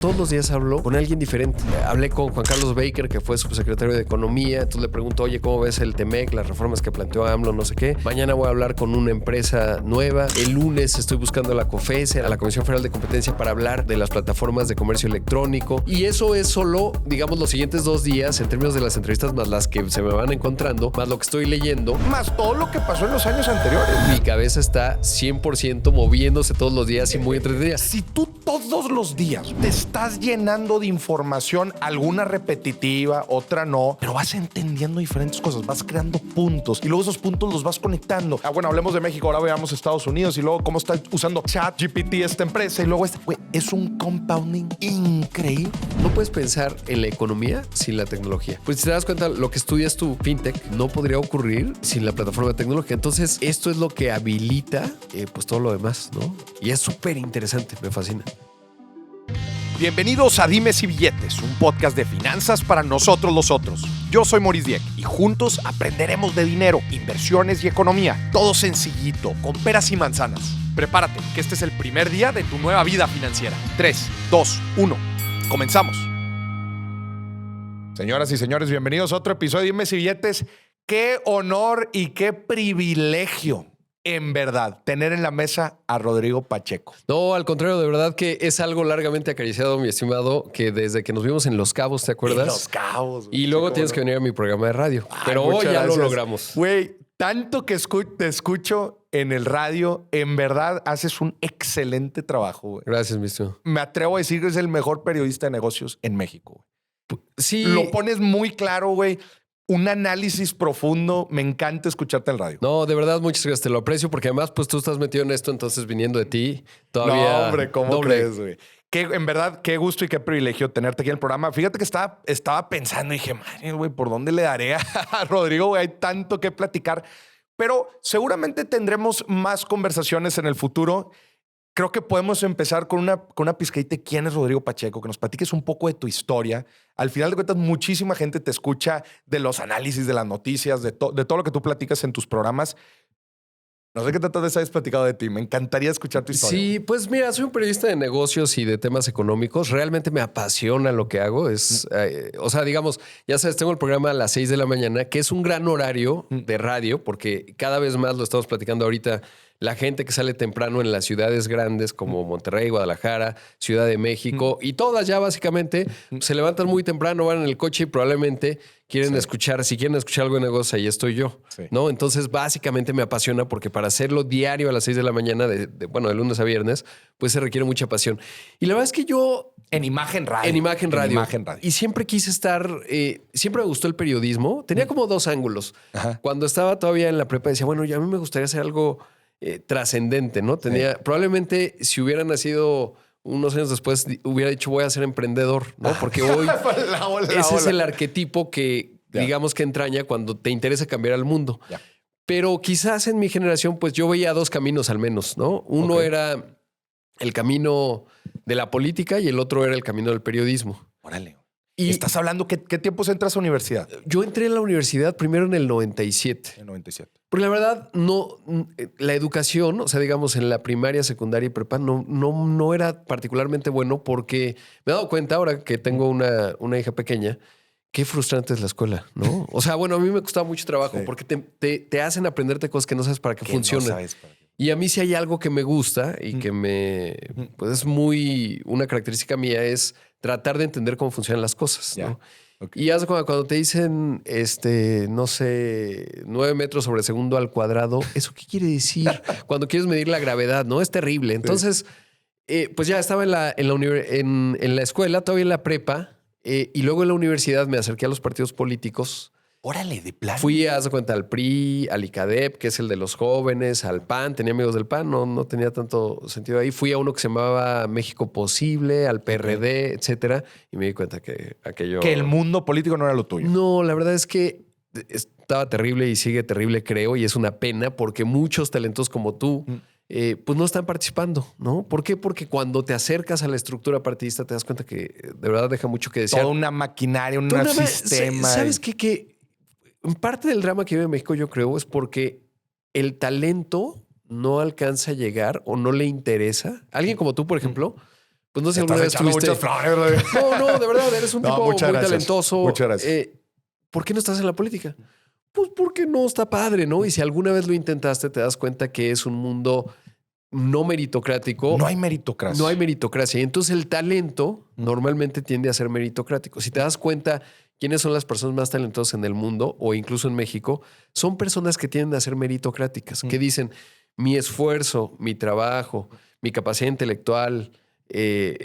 Todos los días hablo con alguien diferente. Hablé con Juan Carlos Baker, que fue subsecretario de Economía. Entonces le pregunto, oye, ¿cómo ves el TEMEC, las reformas que planteó AMLO, no sé qué? Mañana voy a hablar con una empresa nueva. El lunes estoy buscando a la COFESE, a la Comisión Federal de Competencia, para hablar de las plataformas de comercio electrónico. Y eso es solo, digamos, los siguientes 2 días en términos de las entrevistas, más las que se me van encontrando, más lo que estoy leyendo. Más todo lo que pasó en los años anteriores. Mi cabeza está 100% moviéndose todos los días y muy entretenida. Si tú todos los días te estás llenando de información, alguna repetitiva, otra no, pero vas entendiendo diferentes cosas, vas creando puntos y luego esos puntos los vas conectando. Bueno, hablemos de México, ahora veamos Estados Unidos y luego cómo está usando ChatGPT esta empresa y luego es un compounding increíble. No puedes pensar en la economía sin la tecnología. Pues si te das cuenta, lo que estudias tú, FinTech, no podría ocurrir sin la plataforma tecnológica. Entonces, esto es lo que habilita pues todo lo demás, ¿no? Y es súper interesante, me fascina. Bienvenidos a Dimes y Billetes, un podcast de finanzas para nosotros los otros. Yo soy Maurice Dieck y juntos aprenderemos de dinero, inversiones y economía. Todo sencillito, con peras y manzanas. Prepárate, que este es el primer día de tu nueva vida financiera. 3, 2, 1. Comenzamos. Señoras y señores, bienvenidos a otro episodio de Dimes y Billetes. Qué honor y qué privilegio, en verdad, tener en la mesa a Rodrigo Pacheco. No, al contrario, de verdad que es algo largamente acariciado, mi estimado, que desde que nos vimos en Los Cabos, ¿te acuerdas? En Los Cabos. Y luego tienes que venir a mi programa de radio. Pero hoy ya lo logramos. Güey, tanto que te escucho en el radio, en verdad haces un excelente trabajo, güey. Gracias, mi estimado. Me atrevo a decir que eres el mejor periodista de negocios en México, güey. Sí. Lo pones muy claro, güey. Un análisis profundo. Me encanta escucharte en el radio. No, de verdad, muchas gracias. Te lo aprecio porque además, pues tú estás metido en esto, entonces viniendo de ti, todavía... No, hombre, ¿cómo crees, güey? En verdad, qué gusto y qué privilegio tenerte aquí en el programa. Fíjate que estaba pensando y dije, madre, güey, ¿por dónde le daré a Rodrigo? Güey, hay tanto que platicar. Pero seguramente tendremos más conversaciones en el futuro. Creo que podemos empezar con una pizcadita de quién es Rodrigo Pacheco, que nos platiques un poco de tu historia. Al final de cuentas, muchísima gente te escucha de los análisis, de las noticias, de todo lo que tú platicas en tus programas. No sé qué tantas veces habéis platicado de ti. Me encantaría escuchar tu historia. Sí, pues mira, soy un periodista de negocios y de temas económicos. Realmente me apasiona lo que hago. O sea, digamos, ya sabes, tengo el programa a las 6 de la mañana, que es un gran horario de radio, porque cada vez más lo estamos platicando ahorita. La gente que sale temprano en las ciudades grandes como Monterrey, Guadalajara, Ciudad de México y todas ya básicamente se levantan muy temprano, van en el coche y probablemente quieren escuchar, si quieren escuchar algo de negocio, ahí estoy yo, ¿no? Entonces básicamente me apasiona porque para hacerlo diario a las 6 de la mañana, de lunes a viernes, pues se requiere mucha pasión. Y la verdad es que yo... En Imagen Radio. En Imagen Radio. En Imagen Radio. Y siempre quise estar... siempre me gustó el periodismo. Tenía como 2 ángulos. Ajá. Cuando estaba todavía en la prepa decía, bueno, ya a mí me gustaría hacer algo... trascendente, ¿no? Probablemente si hubiera nacido unos años después hubiera dicho voy a ser emprendedor, ¿no? Porque hoy ese es el arquetipo que digamos que entraña cuando te interesa cambiar al mundo. Pero quizás en mi generación pues yo veía 2 caminos al menos, ¿no? Uno era el camino de la política y el otro era el camino del periodismo. Órale. Y estás hablando, ¿qué tiempos entras a universidad? Yo entré en la universidad primero en el 97. En 97. Porque la verdad, no, la educación, o sea, digamos, en la primaria, secundaria y prepa, no era particularmente bueno porque me he dado cuenta ahora que tengo una hija pequeña, qué frustrante es la escuela, ¿no? O sea, bueno, a mí me costaba mucho trabajo porque te hacen aprenderte cosas que no sabes para qué funcionan. No sabes para qué. Y a mí si hay algo que me gusta y que pues es muy, una característica mía es tratar de entender cómo funcionan las cosas, ¿no? Y haz cuando te dicen, no sé, 9 metros sobre segundo al cuadrado, ¿eso qué quiere decir? Cuando quieres medir la gravedad, ¿no? Es terrible. Entonces, pues ya estaba en la escuela, todavía en la prepa, y luego en la universidad me acerqué a los partidos políticos. Órale, de plano. Fui, haz de cuenta, al PRI, al ICADEP, que es el de los jóvenes, al PAN, tenía amigos del PAN, no tenía tanto sentido ahí. Fui a uno que se llamaba México Posible, al PRD, etcétera, y me di cuenta que aquello... Que el mundo político no era lo tuyo. No, la verdad es que estaba terrible y sigue terrible, creo, y es una pena porque muchos talentos como tú... pues no están participando, ¿no? ¿Por qué? Porque cuando te acercas a la estructura partidista te das cuenta que de verdad deja mucho que desear. Toda una maquinaria, un sistema. ¿Sabes qué? Que parte del drama que vive México, yo creo, es porque el talento no alcanza a llegar o no le interesa. Alguien como tú, por ejemplo, Pues no sé si Estás alguna vez echando tuviste... muchas flores, Rodrigo. No, de verdad, eres un No, tipo muy muchas gracias. talentoso. Muchas gracias. ¿Por qué no estás en la política? Pues porque no está padre, ¿no? Y si alguna vez lo intentaste, te das cuenta que es un mundo no meritocrático. No hay meritocracia. No hay meritocracia. Y entonces el talento normalmente tiende a ser meritocrático. Si te das cuenta quiénes son las personas más talentosas en el mundo o incluso en México, son personas que tienden a ser meritocráticas, que dicen mi esfuerzo, mi trabajo, mi capacidad intelectual,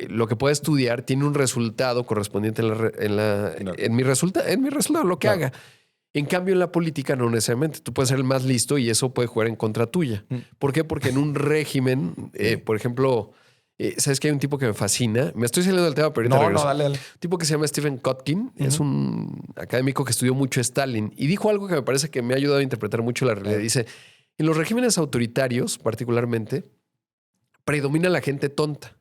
lo que pueda estudiar tiene un resultado correspondiente en mi resultado, lo que haga. En cambio, en la política no necesariamente. Tú puedes ser el más listo y eso puede jugar en contra tuya. ¿Por qué? Porque en un régimen, por ejemplo, ¿sabes que hay un tipo que me fascina? Me estoy saliendo del tema, pero ahorita regreso. dale. Un tipo que se llama Stephen Kotkin. Es un académico que estudió mucho Stalin y dijo algo que me parece que me ha ayudado a interpretar mucho la realidad. Dice, en los regímenes autoritarios, particularmente, predomina la gente tonta.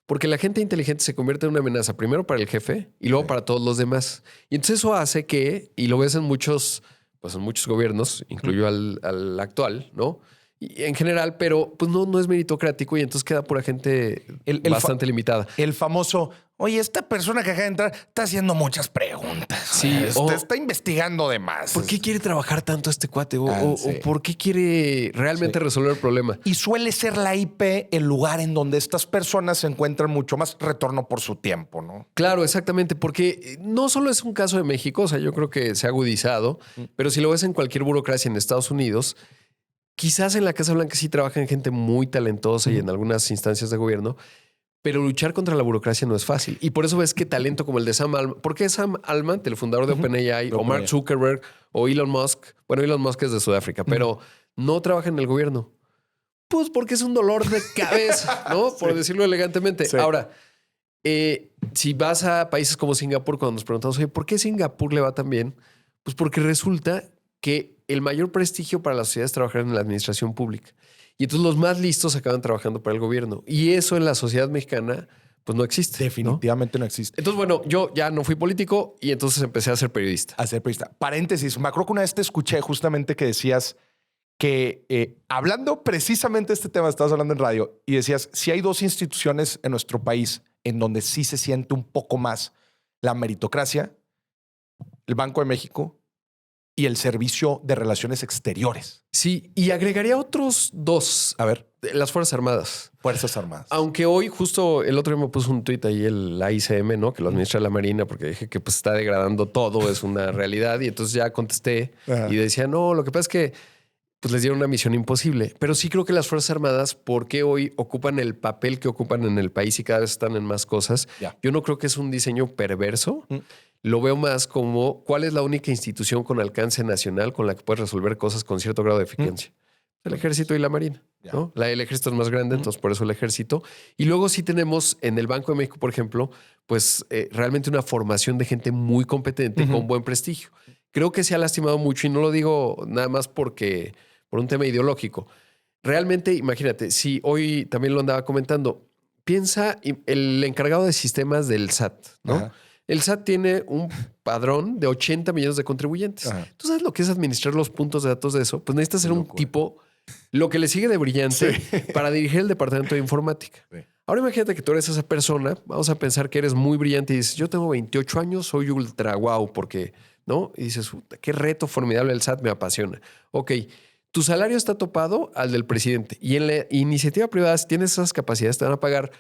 Porque la gente inteligente se convierte en una amenaza primero para el jefe y luego para todos los demás. Y entonces eso hace que, y lo ves en muchos gobiernos, incluyo al actual, ¿no? Y en general, pero pues no es meritocrático y entonces queda pura gente bastante limitada. El famoso, oye, esta persona que acaba de entrar está haciendo muchas preguntas. Sí, está investigando de más. ¿Por qué quiere trabajar tanto este cuate? O ¿por qué quiere realmente resolver el problema? Y suele ser la IP el lugar en donde estas personas se encuentran mucho más retorno por su tiempo, ¿no? Claro, exactamente, porque no solo es un caso de México, o sea, yo creo que se ha agudizado, pero si lo ves en cualquier burocracia en Estados Unidos, quizás en la Casa Blanca sí trabajan gente muy talentosa y en algunas instancias de gobierno, pero luchar contra la burocracia no es fácil. Y por eso ves que talento como el de Sam Altman, ¿por qué Sam Altman, el fundador de OpenAI, o Mark Zuckerberg, o Elon Musk? Bueno, Elon Musk es de Sudáfrica, pero no trabaja en el gobierno. Pues porque es un dolor de cabeza, ¿no? Por decirlo elegantemente. Sí. Ahora, si vas a países como Singapur, cuando nos preguntamos, oye, ¿por qué Singapur le va tan bien? Pues porque resulta que el mayor prestigio para la sociedad es trabajar en la administración pública. Y entonces los más listos acaban trabajando para el gobierno. Y eso en la sociedad mexicana, pues no existe. Definitivamente no existe. Entonces, bueno, yo ya no fui político y entonces empecé a ser periodista. Paréntesis, me acuerdo que una vez te escuché justamente que decías que hablando precisamente de este tema, estabas hablando en radio y decías, si hay dos instituciones en nuestro país en donde sí se siente un poco más la meritocracia, el Banco de México y el Servicio de Relaciones Exteriores. Sí, y agregaría otros dos. A ver. Las Fuerzas Armadas. Fuerzas Armadas. Aunque hoy, justo el otro día me puso un tuit ahí la ICM, ¿no? Que lo administra la Marina, porque dije que pues está degradando todo, es una realidad. Y entonces ya contesté y decía, no, lo que pasa es que pues les dieron una misión imposible. Pero sí creo que las Fuerzas Armadas, porque hoy ocupan el papel que ocupan en el país y cada vez están en más cosas, yo no creo que es un diseño perverso. Lo veo más como cuál es la única institución con alcance nacional con la que puedes resolver cosas con cierto grado de eficiencia. El Ejército y la Marina, ¿no? El Ejército es más grande, entonces por eso el Ejército. Y luego sí tenemos en el Banco de México, por ejemplo, pues realmente una formación de gente muy competente con buen prestigio. Creo que se ha lastimado mucho y no lo digo nada más por un tema ideológico. Realmente, imagínate, si hoy también lo andaba comentando, piensa el encargado de sistemas del SAT, ¿no? Ajá. El SAT tiene un padrón de 80 millones de contribuyentes. Ajá. ¿Tú sabes lo que es administrar los puntos de datos de eso? Pues necesitas ser un tipo, lo que le sigue de brillante, para dirigir el departamento de informática. Sí. Ahora imagínate que tú eres esa persona, vamos a pensar que eres muy brillante y dices, yo tengo 28 años, soy ultra guau, porque, ¿no? Y dices, qué reto formidable el SAT, me apasiona. Ok, tu salario está topado al del presidente y en la iniciativa privada, si tienes esas capacidades, te van a pagar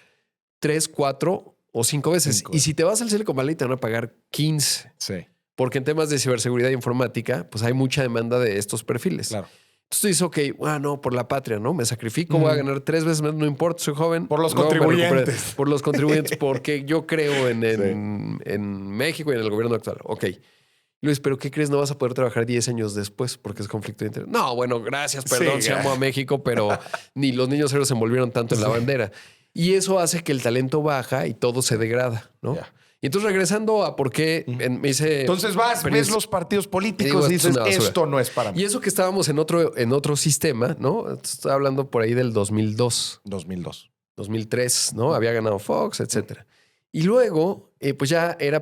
3, 4 o 5 veces. Y si te vas al Silicon Valley, te van a pagar 15. Sí. Porque en temas de ciberseguridad e informática, pues hay mucha demanda de estos perfiles. Claro. Entonces tú dices, ok, no, por la patria, ¿no? Me sacrifico, voy a ganar 3 veces más, no importa, soy joven. Por los contribuyentes. Por los contribuyentes, porque yo creo en México y en el gobierno actual. Ok. Luis, ¿pero qué crees? No vas a poder trabajar 10 años después porque es conflicto de interés. No, bueno, gracias, perdón, se amo a México, pero ni los niños héroes se envolvieron tanto en la bandera. Y eso hace que el talento baja y todo se degrada, ¿no? Y entonces regresando a por qué me hice... Entonces ves los partidos políticos y dices, esto no es para mí. Y eso que estábamos en otro sistema, ¿no? Estaba hablando por ahí del 2002. 2002. 2003, ¿no? Había ganado Fox, etcétera. Y luego, pues ya era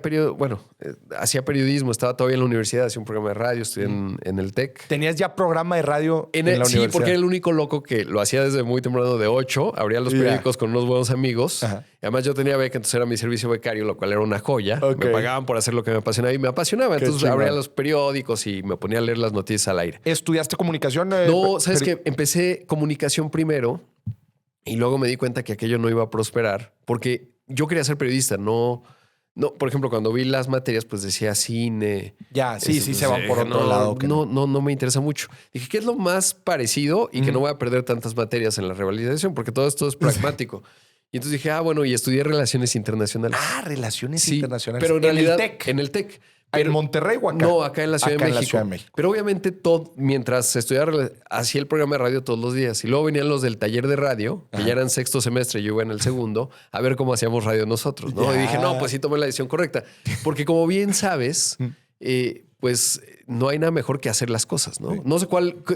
hacía periodismo, estaba todavía en la universidad, hacía un programa de radio, estudié en el TEC. ¿Tenías ya programa de radio en la universidad? Sí, porque era el único loco que lo hacía desde muy temprano de 8, abría los periódicos con unos buenos amigos. Ajá. Y además yo tenía beca, entonces era mi servicio becario, lo cual era una joya. Ok. Me pagaban por hacer lo que me apasionaba y me apasionaba. Qué Entonces chingón. abría los periódicos y me ponía a leer las noticias al aire. ¿Estudiaste comunicación? No, ¿sabes qué? Empecé comunicación primero y luego me di cuenta que aquello no iba a prosperar porque yo quería ser periodista, no, por ejemplo, cuando vi las materias, pues decía cine. Ya, sí, Eso, se van por otro lado. que no me interesa mucho. Dije, ¿qué es lo más parecido y que no voy a perder tantas materias en la revalidación? Porque todo esto es pragmático. Y entonces dije, bueno, y estudié Relaciones Internacionales. Relaciones Sí, internacionales. pero en realidad, En el TEC. en el TEC. ¿En Monterrey o acá? No, acá en la Ciudad Acá de en la México. Ciudad de México. Pero obviamente mientras estudiaba, hacía el programa de radio todos los días. Y luego venían los del taller de radio, que ya eran sexto semestre, yo iba en el segundo, a ver cómo hacíamos radio nosotros, ¿no? Ya. Y dije, no, pues sí tomé la decisión correcta. Porque como bien sabes, pues no hay nada mejor que hacer las cosas, ¿no? No sé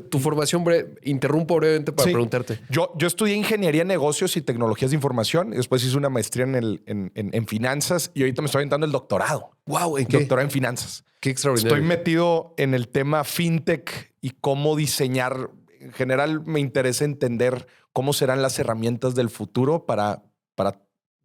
tu formación, interrumpo brevemente para preguntarte. Yo estudié ingeniería en negocios y tecnologías de información. Y después hice una maestría en finanzas y ahorita me estoy aventando el doctorado. Wow, ¿en qué? Doctorado en finanzas. Qué extraordinario. Estoy metido en el tema fintech y cómo diseñar. En general me interesa entender cómo serán las herramientas del futuro para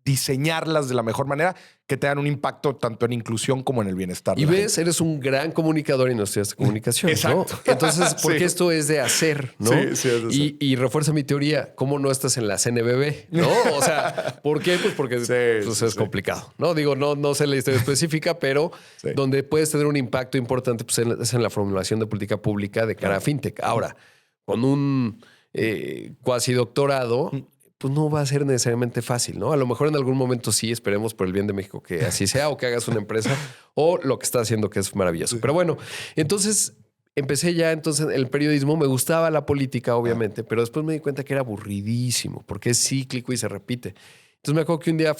diseñarlas de la mejor manera que tengan un impacto tanto en inclusión como en el bienestar. Y ves, eres un gran comunicador y no estudiaste comunicación, Exacto. ¿no? Entonces, porque Sí. esto es de hacer, ¿no? Sí, es de hacer. Y refuerza mi teoría, ¿cómo no estás en la CNBB? ¿No? O sea, ¿por qué? Pues porque es complicado, ¿no? Digo, no sé la historia específica, pero donde puedes tener un impacto importante pues es en la formulación de política pública de cara a fintech. Ahora, con un cuasi doctorado, pues no va a ser necesariamente fácil, ¿no? A lo mejor en algún momento sí, esperemos por el bien de México que así sea o que hagas una empresa o lo que estás haciendo que es maravilloso. Pero bueno, entonces empecé ya entonces el periodismo, me gustaba la política obviamente, pero después me di cuenta que era aburridísimo porque es cíclico y se repite. Entonces me acuerdo que un día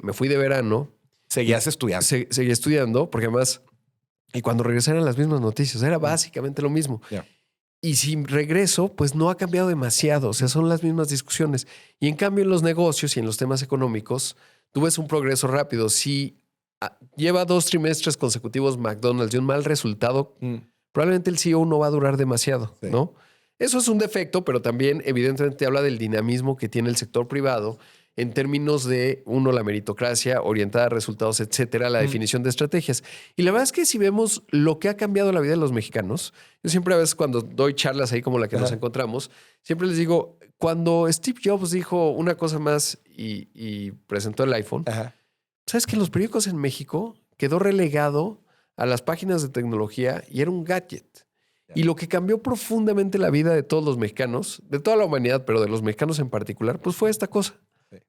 me fui de verano. Seguías estudiando. Seguí estudiando porque además, y cuando regresé eran las mismas noticias, era básicamente lo mismo. Yeah. Y si regreso, pues no ha cambiado demasiado. O sea, son las mismas discusiones. Y en cambio, en los negocios y en los temas económicos, tú ves un progreso rápido. Si lleva 2 trimestres consecutivos McDonald's y un mal resultado, probablemente el CEO no va a durar demasiado, ¿no? Eso es un defecto, pero también evidentemente habla del dinamismo que tiene el sector privado en términos de, la meritocracia orientada a resultados, etcétera, la definición de estrategias. Y la verdad es que si vemos lo que ha cambiado la vida de los mexicanos, yo siempre a veces cuando doy charlas ahí como la que nos encontramos, siempre les digo, cuando Steve Jobs dijo una cosa más y presentó el iPhone, ¿sabes que en los periódicos en México quedó relegado a las páginas de tecnología y era un gadget? Y lo que cambió profundamente la vida de todos los mexicanos, de toda la humanidad, pero de los mexicanos en particular, pues fue esta cosa.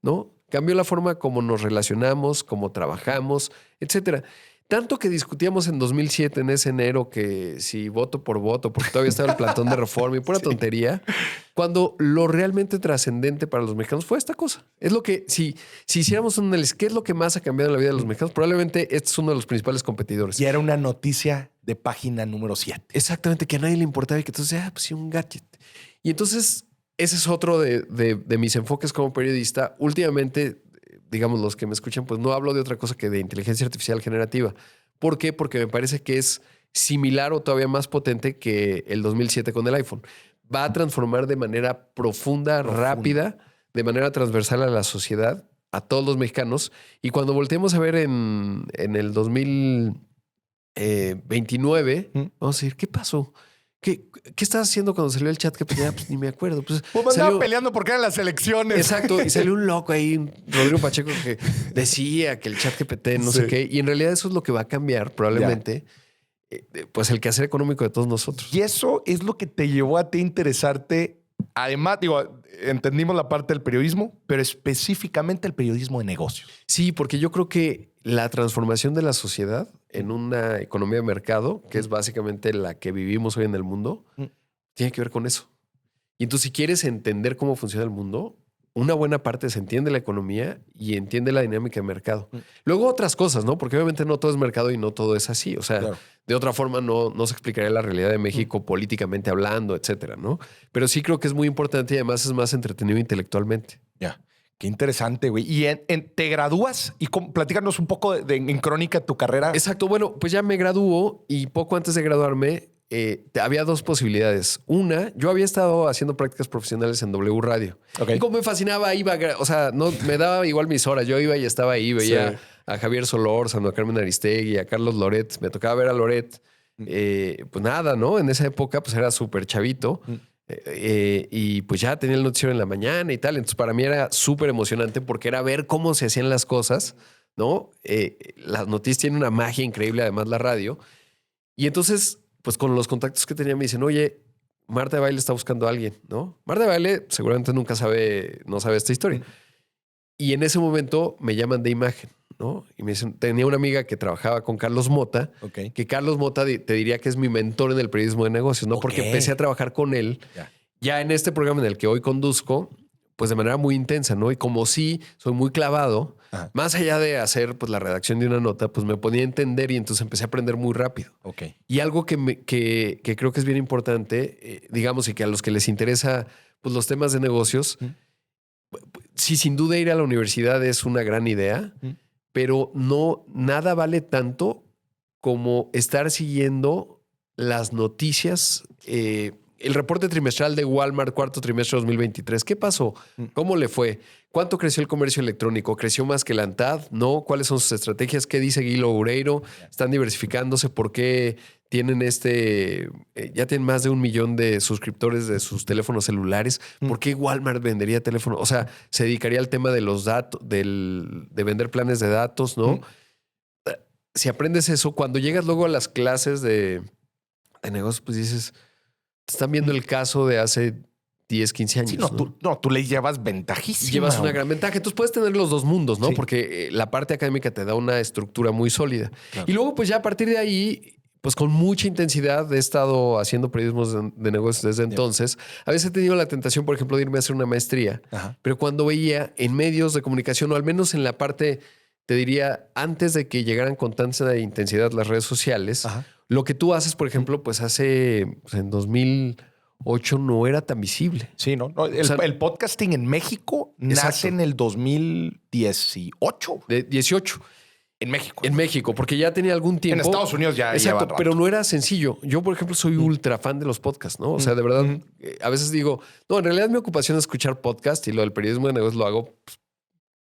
¿No? Cambió la forma como nos relacionamos, cómo trabajamos, etcétera. Tanto que discutíamos en 2007, en ese enero, que si voto por voto, porque todavía estaba el plantón de Reforma y pura tontería, cuando lo realmente trascendente para los mexicanos fue esta cosa. Es lo que, si hiciéramos un análisis, ¿qué es lo que más ha cambiado en la vida de los mexicanos? Probablemente este es uno de los principales competidores. Y era una noticia de página número 7. Exactamente, que a nadie le importaba y que entonces, pues sí, un gadget. Y entonces, ese es otro de mis enfoques como periodista. Últimamente, digamos, los que me escuchan, pues no hablo de otra cosa que de inteligencia artificial generativa. ¿Por qué? Porque me parece que es similar o todavía más potente que el 2007 con el iPhone. Va a transformar de manera profunda, rápida, de manera transversal a la sociedad, a todos los mexicanos. Y cuando volteemos a ver en el 2029, vamos a decir, ¿qué pasó? ¿Qué estabas haciendo cuando salió el ChatGPT? Pues ni me acuerdo. Pues andaba peleando porque eran las elecciones. Exacto. Y salió un loco ahí, Rodrigo Pacheco, que decía que el ChatGPT no sé qué. Y en realidad eso es lo que va a cambiar probablemente, pues el quehacer económico de todos nosotros. Y eso es lo que te llevó a ti a interesarte. Además, entendimos la parte del periodismo, pero específicamente el periodismo de negocios. Sí, porque yo creo que la transformación de la sociedad en una economía de mercado, que es básicamente la que vivimos hoy en el mundo, tiene que ver con eso. Y entonces, si quieres entender cómo funciona el mundo, una buena parte se entiende la economía y entiende la dinámica de mercado. Luego otras cosas, ¿no? Porque obviamente no todo es mercado y no todo es así. O sea, de otra forma no se explicaría la realidad de México políticamente hablando, etcétera, ¿no? Pero sí creo que es muy importante y además es más entretenido intelectualmente. Ya. Qué interesante, güey. ¿Y te gradúas? Y platícanos un poco en crónica tu carrera. Exacto. Bueno, pues ya me graduó y poco antes de graduarme había dos posibilidades. Una, yo había estado haciendo prácticas profesionales en W Radio. Okay. Y como me fascinaba, iba, o sea, no me daba igual mis horas. Yo iba y estaba ahí, veía a Javier Solórzano, a Carmen Aristegui, a Carlos Loret. Me tocaba ver a Loret. Pues nada, ¿no? En esa época pues era súper chavito. Y pues ya tenía el noticiero en la mañana y tal. Entonces para mí era súper emocionante porque era ver cómo se hacían las cosas, ¿no? Las noticias tienen una magia increíble, además la radio. Y entonces, pues con los contactos que tenía me dicen, oye, Marta de Baile está buscando a alguien, ¿no? Marta de Baile seguramente no sabe esta historia. Y en ese momento me llaman de Imagen, ¿no? Y me dicen, tenía una amiga que trabajaba con Carlos Mota, que Carlos Mota te diría que es mi mentor en el periodismo de negocios, ¿no? Porque empecé a trabajar con él ya en este programa en el que hoy conduzco, pues de manera muy intensa, ¿no? Y como sí soy muy clavado, más allá de hacer pues la redacción de una nota, pues me podía entender y entonces empecé a aprender muy rápido. Y algo que creo que es bien importante, digamos, y que a los que les interesa pues los temas de negocios, sí, sin duda ir a la universidad es una gran idea, pero nada vale tanto como estar siguiendo las noticias. El reporte trimestral de Walmart, cuarto trimestre 2023. ¿Qué pasó? ¿Cómo le fue? ¿Cuánto creció el comercio electrónico? ¿Creció más que la ANTAD? ¿No? ¿Cuáles son sus estrategias? ¿Qué dice Guilo Ureiro? ¿Están diversificándose? ¿Por qué tienen ya tienen más de 1 millón de suscriptores de sus teléfonos celulares? ¿Por qué Walmart vendería teléfonos? O sea, se dedicaría al tema de los datos, de vender planes de datos, ¿no? Si aprendes eso, cuando llegas luego a las clases de negocios, pues dices, están viendo el caso de hace 10, 15 años. Sí, tú le llevas ventajísima. Llevas una gran ventaja. Entonces puedes tener los dos mundos, ¿no? Sí. Porque la parte académica te da una estructura muy sólida. Claro. Y luego, pues ya a partir de ahí, pues con mucha intensidad he estado haciendo periodismo de negocios desde entonces. A veces he tenido la tentación, por ejemplo, de irme a hacer una maestría. Pero cuando veía en medios de comunicación, o al menos en la parte, te diría, antes de que llegaran con tanta intensidad las redes sociales, lo que tú haces, por ejemplo, pues en 2008 no era tan visible. Sí, ¿no? El podcasting en México nace en el 2018. De 18. En México. En México, porque ya tenía algún tiempo. En Estados Unidos ya. Exacto, pero no era sencillo. Yo, por ejemplo, soy ultra fan de los podcasts, ¿no? O sea, de verdad, a veces digo, no, en realidad mi ocupación es escuchar podcast y lo del periodismo de negocios lo hago pues,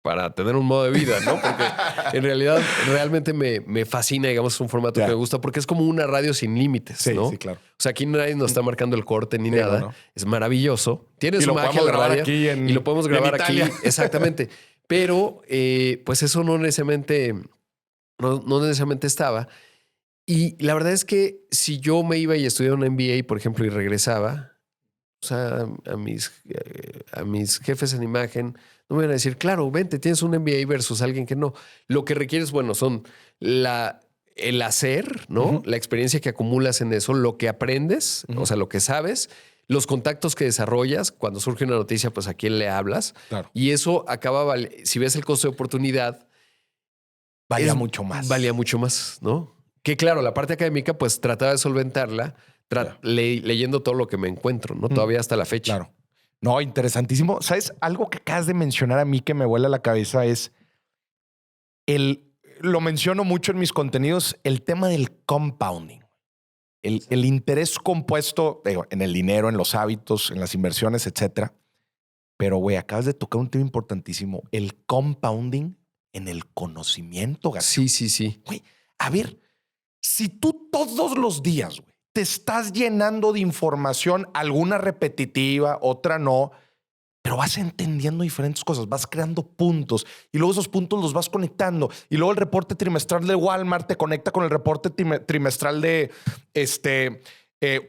para tener un modo de vida, ¿no? Porque en realidad realmente me fascina, digamos, es un formato que me gusta porque es como una radio sin límites, ¿no? Sí, claro. O sea, aquí nadie nos está marcando el corte ni nada. No. Es maravilloso. Tiene su magia la radio y lo podemos grabar aquí. Exactamente. Pero pues eso no necesariamente estaba. Y la verdad es que si yo me iba y estudiaba un MBA, por ejemplo, y regresaba, o sea, a mis jefes en imagen, no me van a decir, claro, vente, tienes un MBA versus alguien que no. Lo que requieres, bueno, son el hacer, ¿no? La experiencia que acumulas en eso, lo que aprendes, o sea, lo que sabes, los contactos que desarrollas. Cuando surge una noticia, pues a quién le hablas. Claro. Y eso acaba, si ves el costo de oportunidad, valía mucho más. Valía mucho más, ¿no? Que claro, la parte académica, pues trataba de solventarla leyendo todo lo que me encuentro, ¿no? Todavía hasta la fecha. Claro. No, interesantísimo. ¿Sabes? Algo que acabas de mencionar a mí que me vuela la cabeza es lo menciono mucho en mis contenidos, el tema del compounding. El interés compuesto en el dinero, en los hábitos, en las inversiones, etcétera. Pero, güey, acabas de tocar un tema importantísimo. El compounding en el conocimiento, García. Sí. Güey, a ver, si tú todos los días, güey, te estás llenando de información, alguna repetitiva, otra no, pero vas entendiendo diferentes cosas, vas creando puntos y luego esos puntos los vas conectando y luego el reporte trimestral de Walmart te conecta con el reporte trimestral de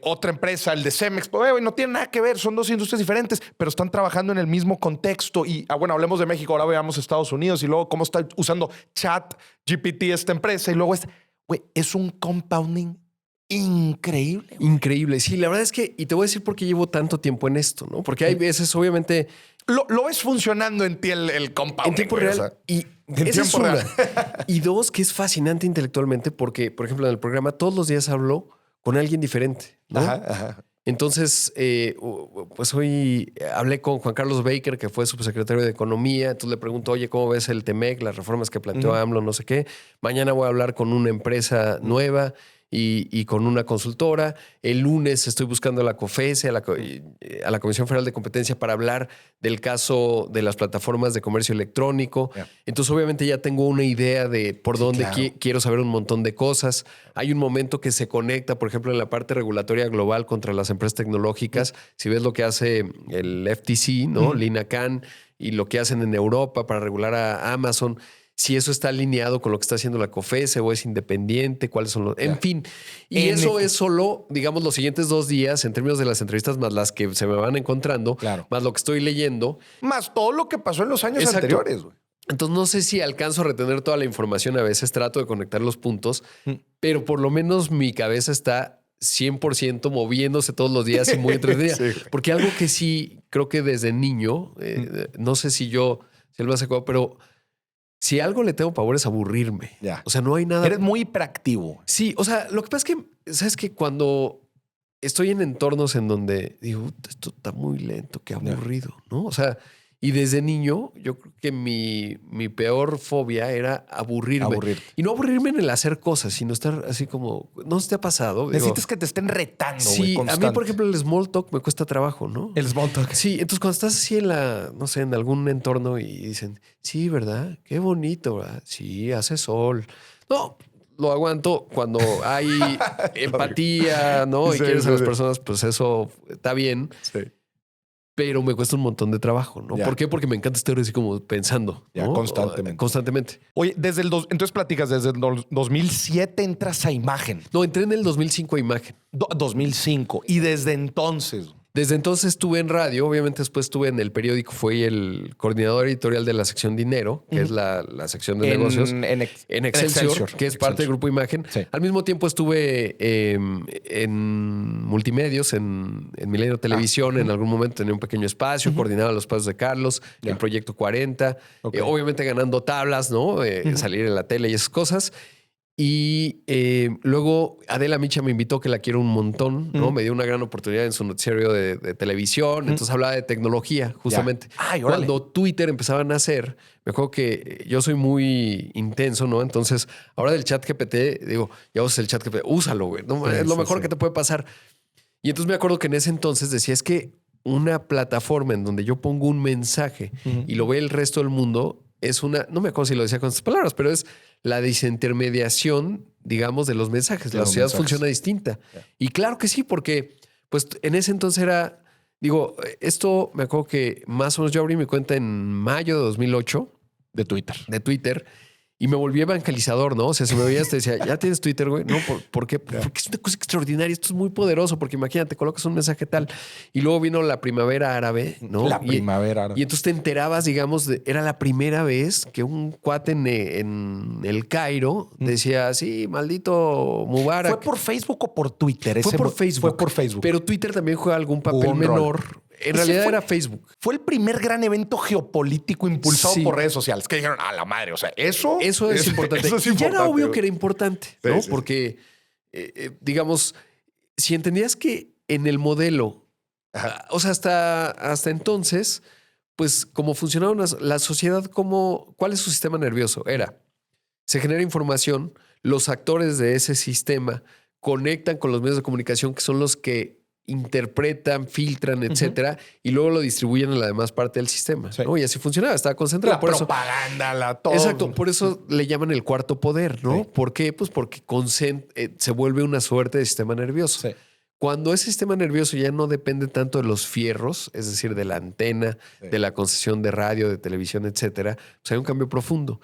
otra empresa, el de Cemex. Pues, no tiene nada que ver, son dos industrias diferentes, pero están trabajando en el mismo contexto. Y bueno, hablemos de México, ahora veamos Estados Unidos y luego cómo está usando ChatGPT esta empresa y luego es un compounding increíble. Increíble. Sí, la verdad es que, y te voy a decir por qué llevo tanto tiempo en esto, ¿no? Porque hay veces, obviamente... Lo ves funcionando en ti el compounding. En tiempo real. O sea, y esa es una. Y dos, que es fascinante intelectualmente porque, por ejemplo, en el programa todos los días hablo con alguien diferente, ¿no? Entonces, pues hoy hablé con Juan Carlos Baker, que fue subsecretario de Economía. Entonces le pregunto, oye, ¿cómo ves el TEMEC, las reformas que planteó AMLO, no sé qué? Mañana voy a hablar con una empresa nueva y con una consultora. El lunes estoy buscando a la COFESE, a la Comisión Federal de Competencia, para hablar del caso de las plataformas de comercio electrónico. Yeah. Entonces, obviamente ya tengo una idea de por dónde quiero saber un montón de cosas. Hay un momento que se conecta, por ejemplo, en la parte regulatoria global contra las empresas tecnológicas. Si ves lo que hace el FTC, ¿no? Lina Khan, y lo que hacen en Europa para regular a Amazon, si eso está alineado con lo que está haciendo la COFESE o es independiente, cuáles son los... En fin. Y eso es solo, digamos, los siguientes 2 días en términos de las entrevistas, más las que se me van encontrando, más lo que estoy leyendo. Más todo lo que pasó en los años anteriores, güey. Entonces no sé si alcanzo a retener toda la información. A veces trato de conectar los puntos, pero por lo menos mi cabeza está 100% moviéndose todos los días y muy entretenida. Sí. Porque algo que sí creo que desde niño, no sé si él me ha sacado, pero si algo le tengo pavor es aburrirme. Ya. O sea, no hay nada. Eres muy hiperactivo. Sí, o sea, lo que pasa es que, ¿sabes qué? Cuando estoy en entornos en donde digo, esto está muy lento, qué aburrido, ¿no? O sea, y desde niño, yo creo que mi peor fobia era aburrirme. Y no aburrirme en el hacer cosas, sino estar así como... ¿No se te ha pasado? Necesitas que te estén retando, sí, a mí, por ejemplo, el small talk me cuesta trabajo, ¿no? El small talk. Sí, entonces cuando estás así en algún entorno y dicen, sí, ¿verdad? Qué bonito, ¿verdad? Sí, hace sol. No, lo aguanto cuando hay empatía, ¿no? Y quieres a las personas, pues eso está bien. Sí. Pero me cuesta un montón de trabajo, ¿no? Ya. ¿Por qué? Porque me encanta estar así como pensando, ya, ¿no? Constantemente. Oye, entonces platicas, desde el 2007 entras a Imagen. No, entré en el 2005 a Imagen. 2005. Y desde entonces... Desde entonces estuve en radio, obviamente después estuve en el periódico, fui el coordinador editorial de la sección Dinero, que es la sección de negocios, en Excelsior, que es parte del Grupo Imagen. Sí. Al mismo tiempo estuve en Multimedios, en Milenio Televisión, en algún momento tenía un pequeño espacio, coordinaba los pasos de Carlos, el Proyecto 40, obviamente ganando tablas, ¿no? Salir en la tele y esas cosas. Y luego Adela Micha me invitó, que la quiero un montón, ¿no? Me dio una gran oportunidad en su noticiario de televisión. Entonces hablaba de tecnología, justamente. Ay, cuando Twitter empezaba a nacer, me acuerdo que yo soy muy intenso, ¿no? Entonces, ahora del chat GPT, digo, ya usas el chat GPT, úsalo, güey. ¿No? Es lo mejor que te puede pasar. Y entonces me acuerdo que en ese entonces decía, es que una plataforma en donde yo pongo un mensaje y lo ve el resto del mundo es una, no me acuerdo si lo decía con estas palabras, pero es la desintermediación, digamos, de los mensajes. La sociedad funciona distinta. Y claro que sí, porque pues en ese entonces era, digo, esto me acuerdo que más o menos yo abrí mi cuenta en mayo de 2008. De Twitter. Y me volví evangelizador, ¿no? O sea, si me veías te decía, ¿ya tienes Twitter, güey? No, ¿por qué? Porque es una cosa extraordinaria. Esto es muy poderoso porque imagínate, colocas un mensaje tal. Y luego vino la primavera árabe, ¿no? Primavera árabe. Y entonces te enterabas, digamos, era la primera vez que un cuate en el Cairo decía, sí, maldito Mubarak. ¿Fue por Facebook o por Twitter? Fue por Facebook. Fue por Facebook. Pero Twitter también juega algún papel menor. En realidad era Facebook. Fue el primer gran evento geopolítico impulsado por redes sociales. Que dijeron, a la madre, o sea, eso es importante. Eso es y ya era importante, obvio que era importante, ¿no? Porque, digamos, si entendías que en el modelo, o sea, hasta entonces, pues, cómo funcionaba la sociedad, ¿cuál es su sistema nervioso? Se genera información, los actores de ese sistema conectan con los medios de comunicación, que son los que interpretan, filtran, etcétera, y luego lo distribuyen en la demás parte del sistema, ¿no? Y así funcionaba, estaba concentrado. La propaganda, todo. Exacto, por eso le llaman el cuarto poder, ¿no? ¿Por qué? Pues porque se vuelve una suerte de sistema nervioso. Sí. Cuando ese sistema nervioso ya no depende tanto de los fierros, es decir, de la antena, de la concesión de radio, de televisión, etcétera, pues hay un cambio profundo.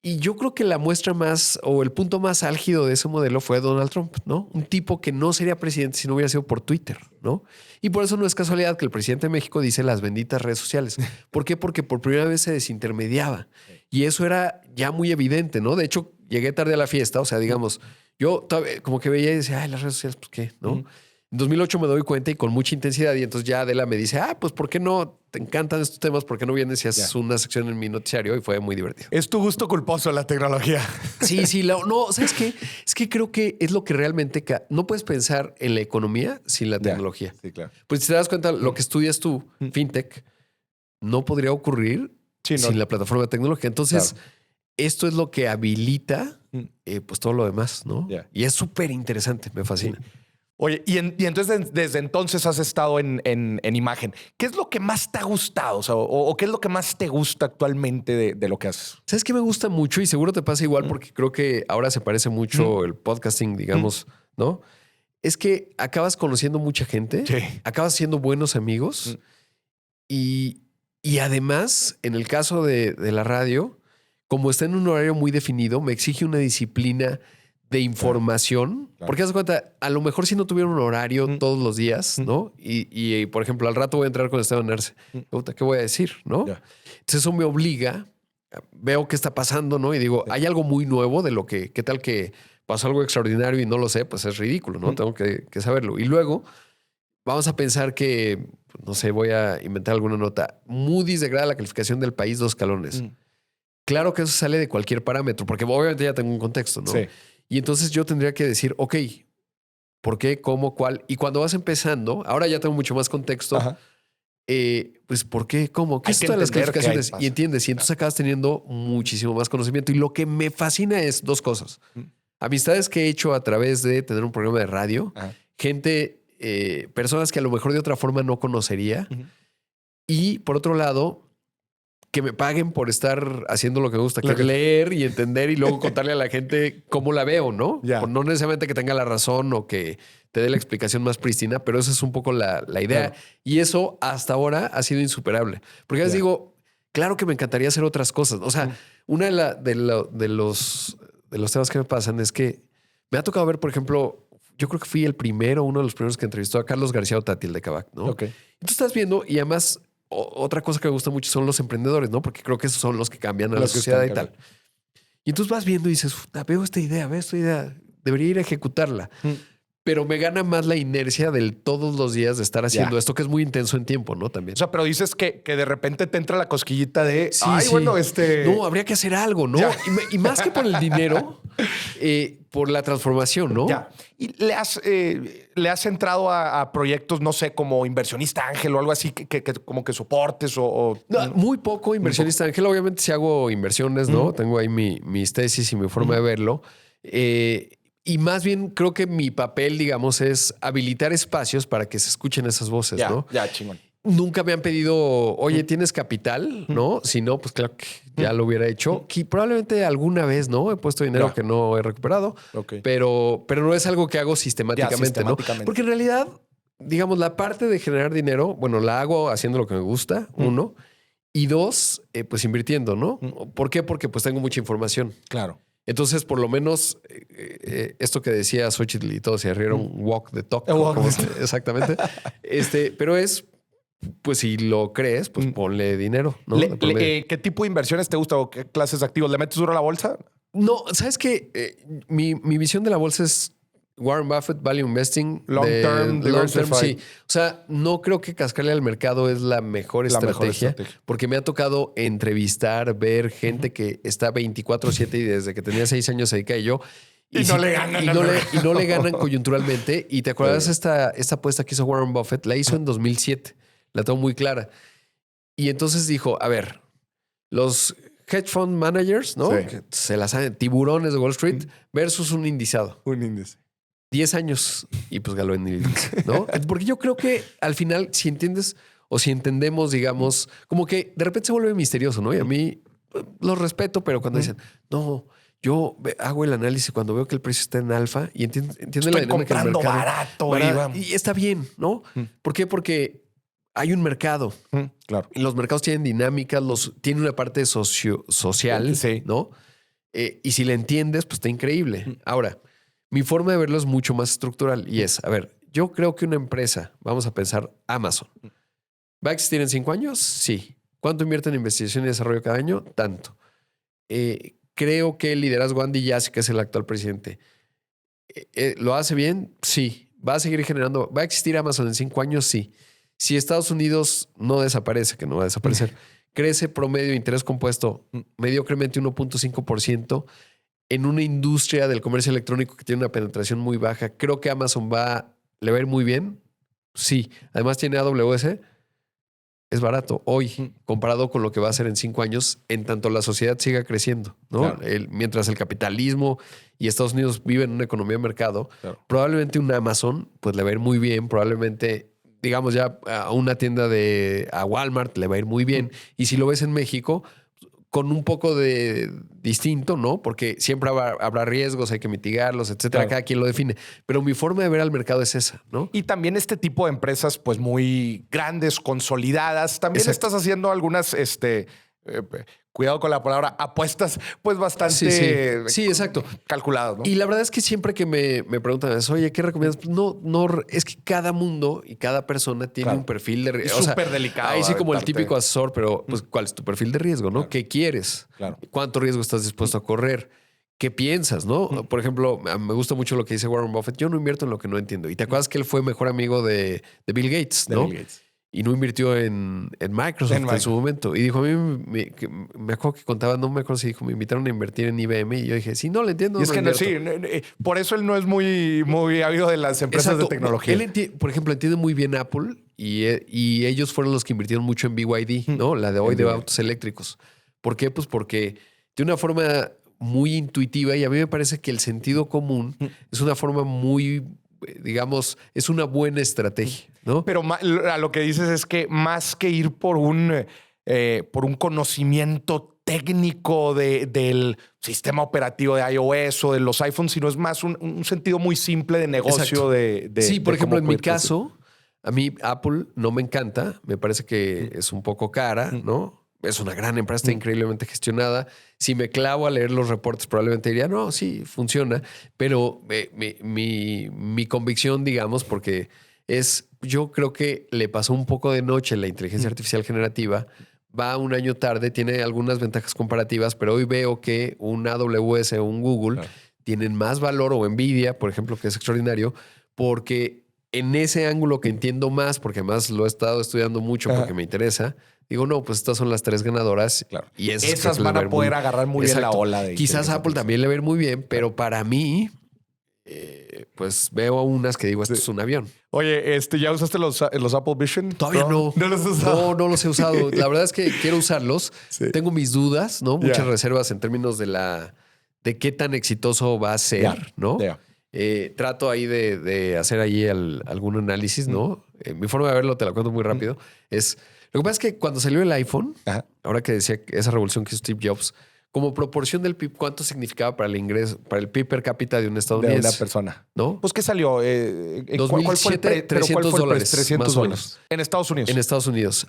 Y yo creo que la muestra más o el punto más álgido de ese modelo fue Donald Trump, ¿no? Un tipo que no sería presidente si no hubiera sido por Twitter, ¿no? Y por eso no es casualidad que el presidente de México dice las benditas redes sociales. ¿Por qué? Porque por primera vez se desintermediaba. Y eso era ya muy evidente, ¿no? De hecho, llegué tarde a la fiesta, o sea, digamos, yo como que veía y decía, ay, las redes sociales, pues qué, ¿no? En 2008 me doy cuenta y con mucha intensidad. Y entonces ya Adela me dice, pues ¿por qué no? Te encantan estos temas, ¿por qué no vienes y haces una sección en mi noticiario? Y fue muy divertido. Es tu gusto culposo la tecnología. Sí. No, ¿sabes qué? Es que creo que es lo que realmente... No puedes pensar en la economía sin la tecnología. Sí, claro. Pues si te das cuenta, lo que estudias tú, fintech, no podría ocurrir sin la plataforma tecnológica. Entonces, esto es lo que habilita pues todo lo demás, ¿no? Y es súper interesante, me fascina. Sí. Oye, y entonces desde entonces has estado en imagen. ¿Qué es lo que más te ha gustado? O sea, o qué es lo que más te gusta actualmente de lo que haces? ¿Sabes qué me gusta mucho? Y seguro te pasa igual porque creo que ahora se parece mucho el podcasting, digamos, ¿no? Es que acabas conociendo mucha gente, acabas siendo buenos amigos y además, en el caso de la radio, como está en un horario muy definido, me exige una disciplina de información. Claro. Porque haz de cuenta, a lo mejor si no tuviera un horario todos los días, ¿no? Y, por ejemplo, al rato voy a entrar con Esteban Arce. ¿Qué voy a decir? ¿No? Entonces eso me obliga, veo qué está pasando, ¿no? Y digo, hay algo muy nuevo de lo que, ¿qué tal que pasó algo extraordinario y no lo sé? Pues es ridículo, ¿no? Tengo que saberlo. Y luego vamos a pensar que, no sé, voy a inventar alguna nota. Moody's degrada la calificación del país 2 escalones. Claro que eso sale de cualquier parámetro, porque obviamente ya tengo un contexto, ¿no? Sí. Y entonces yo tendría que decir, ok, ¿por qué? ¿Cómo? ¿Cuál? Y cuando vas empezando, ahora ya tengo mucho más contexto, pues ¿por qué? ¿Cómo? ¿Qué es esto de las calificaciones? Y entiendes, y entonces acabas teniendo muchísimo más conocimiento. Y lo que me fascina es dos cosas. Amistades que he hecho a través de tener un programa de radio, gente, personas que a lo mejor de otra forma no conocería. Y por otro lado, que me paguen por estar haciendo lo que me gusta, que es leer y entender y luego contarle a la gente cómo la veo, ¿no? No necesariamente que tenga la razón o que te dé la explicación más prístina, pero esa es un poco la idea. Claro. Y eso hasta ahora ha sido insuperable. Porque ya les digo, claro que me encantaría hacer otras cosas. O sea, una de los temas que me pasan es que me ha tocado ver, por ejemplo, yo creo que fui uno de los primeros que entrevistó a Carlos García Otátil de Kavak, ¿no? Y tú estás viendo y además... Otra cosa que me gusta mucho son los emprendedores, ¿no? Porque creo que esos son los que cambian a la sociedad y tal. Y entonces vas viendo y dices, veo esta idea, debería ir a ejecutarla. Pero me gana más la inercia del todos los días de estar haciendo esto, que es muy intenso en tiempo, ¿no? También. O sea, pero dices que de repente te entra la cosquillita de, bueno, No, habría que hacer algo, ¿no? Y más que por el dinero, por la transformación, ¿no? Y le has entrado a proyectos, no sé, como inversionista ángel o algo así, que como que soportes o... No, muy poco inversionista ángel. Obviamente si hago inversiones, ¿no? Tengo ahí mis tesis y mi forma de verlo. Y más bien creo que mi papel, digamos, es habilitar espacios para que se escuchen esas voces, ¿no? Chingón. Nunca me han pedido, oye, ¿tienes capital? ¿No? Si no, pues claro que ya lo hubiera hecho. Que probablemente alguna vez, ¿no? He puesto dinero que no he recuperado. Pero no es algo que hago sistemáticamente, ¿no? Porque en realidad, digamos, la parte de generar dinero, bueno, la hago haciendo lo que me gusta, uno. Y dos, pues invirtiendo, ¿no? ¿Por qué? Porque pues tengo mucha información. Claro. Entonces, por lo menos, esto que decía Xochitl y todos se rieron, walk the talk. Exactamente. Pero es, pues si lo crees, pues ponle dinero, ¿no? ¿Qué tipo de inversiones te gusta o qué clases de activos? ¿Le metes duro a la bolsa? No, ¿sabes qué? Mi visión de la bolsa es Warren Buffett, Value Investing. Long term, sí. O sea, no creo que cascarle al mercado es la mejor estrategia, porque me ha tocado entrevistar, ver gente que está 24/7 y desde que tenía 6 años se dedica a ello. Y no le ganan. Y no le ganan coyunturalmente. Y te acuerdas esta apuesta que hizo Warren Buffett, la hizo en 2007. La tengo muy clara. Y entonces dijo, a ver, los hedge fund managers, ¿no? Que se las saben, tiburones de Wall Street versus un indizado. Un índice. 10 años y pues ganó en el índice, ¿no? Porque yo creo que al final, si entiendes o si entendemos, digamos, como que de repente se vuelve misterioso, ¿no? Y a mí lo respeto, pero cuando dicen, no, yo hago el análisis cuando veo que el precio está en alfa y entiende la dinámica del mercado. Barato. Y está bien, ¿no? ¿Por qué? Porque hay un mercado. Claro. Y los mercados tienen dinámicas, tienen una parte social, ¿no? Y si la entiendes, pues está increíble. Ahora, mi forma de verlo es mucho más estructural y es, a ver, yo creo que una empresa, vamos a pensar Amazon, ¿va a existir en 5 años? Sí. ¿Cuánto invierte en investigación y desarrollo cada año? Tanto. Creo que el liderazgo Andy Jassy, que es el actual presidente, ¿lo hace bien? Sí. ¿Va a seguir generando? ¿Va a existir Amazon en 5 años? Sí. Si Estados Unidos no desaparece, que no va a desaparecer, crece promedio de interés compuesto mediocremente 1.5% en una industria del comercio electrónico que tiene una penetración muy baja, creo que Amazon le va a ir muy bien. Sí. Además tiene AWS. Es barato hoy comparado con lo que va a ser en 5 años, en tanto la sociedad siga creciendo, ¿no? Claro. Mientras el capitalismo y Estados Unidos viven en una economía de mercado, probablemente un Amazon pues le va a ir muy bien, probablemente, digamos ya a una tienda a Walmart le va a ir muy bien. Y si lo ves en México, con un poco de distinto, ¿no? Porque siempre habrá riesgos, hay que mitigarlos, etcétera. Claro. Cada quien lo define. Pero mi forma de ver al mercado es esa, ¿no? Y también este tipo de empresas, pues muy grandes, consolidadas. También Exacto. estás haciendo algunas, cuidado con la palabra, apuestas, pues bastante Sí, exacto. calculadas, ¿no? Y la verdad es que siempre que me preguntan eso, oye, ¿qué recomiendas? Pues no, es que cada mundo y cada persona tiene un perfil de riesgo. Es súper delicado. Ahí sí como el aventarte. típico asesor, pero pues ¿cuál es tu perfil de riesgo, no? Claro. ¿Qué quieres? Claro. ¿Cuánto riesgo estás dispuesto a correr? ¿Qué piensas, no? Por ejemplo, me gusta mucho lo que dice Warren Buffett. Yo no invierto en lo que no entiendo. Y te acuerdas que él fue mejor amigo de Bill Gates, ¿no? Bill Gates. Y no invirtió en Microsoft en su momento. Y dijo, a mí me acuerdo que contaba, no me acuerdo si dijo, me invitaron a invertir en IBM. Y yo dije, sí, no le entiendo. Y es que no, sí, por eso él no es muy ávido de las empresas Exacto. de tecnología. Él, por ejemplo, entiende muy bien Apple y ellos fueron los que invirtieron mucho en BYD, ¿no? La de hoy de autos eléctricos. ¿Por qué? Pues porque de una forma muy intuitiva y a mí me parece que el sentido común es una forma muy, digamos, es una buena estrategia, ¿no? Pero a lo que dices es que más que ir por un conocimiento técnico del sistema operativo de iOS o de los iPhones, sino es más un sentido muy simple de negocio. Sí, por de ejemplo, cómo en mi poder crecer. caso, a mí Apple no me encanta. Me parece que es un poco cara, ¿no? Es una gran empresa, está increíblemente gestionada. Si me clavo a leer los reportes, probablemente diría, no, sí, funciona. Pero mi convicción, digamos, porque yo creo que le pasó un poco de noche la inteligencia artificial generativa. Va un año tarde, tiene algunas ventajas comparativas, pero hoy veo que un AWS o un Google tienen más valor, o Nvidia, por ejemplo, que es extraordinario, porque en ese ángulo que entiendo más, porque además lo he estado estudiando mucho porque me interesa, digo, no, pues estas son las 3 ganadoras. Claro. Y esas van a poder agarrar muy bien la ola de quizás Apple también le va a ir muy bien, pero para mí, pues veo unas que digo, esto es un avión. Oye, ¿ya usaste los Apple Vision? Todavía no. ¿No los has usado? No los he usado. La verdad es que quiero usarlos. Sí. Tengo mis dudas, ¿no? Muchas reservas en términos de qué tan exitoso va a ser, ¿no? Trato ahí de hacer ahí algún análisis, ¿no? Mi forma de verlo, te la cuento muy rápido, es... Lo que pasa es que cuando salió el iPhone, ahora que decía esa revolución que hizo Steve Jobs, como proporción del PIB, ¿cuánto significaba para el ingreso, para el PIB per cápita de un estadounidense? De una persona. ¿No? Pues, ¿qué salió? 2007, $300. 300 dólares. En Estados Unidos. En Estados Unidos.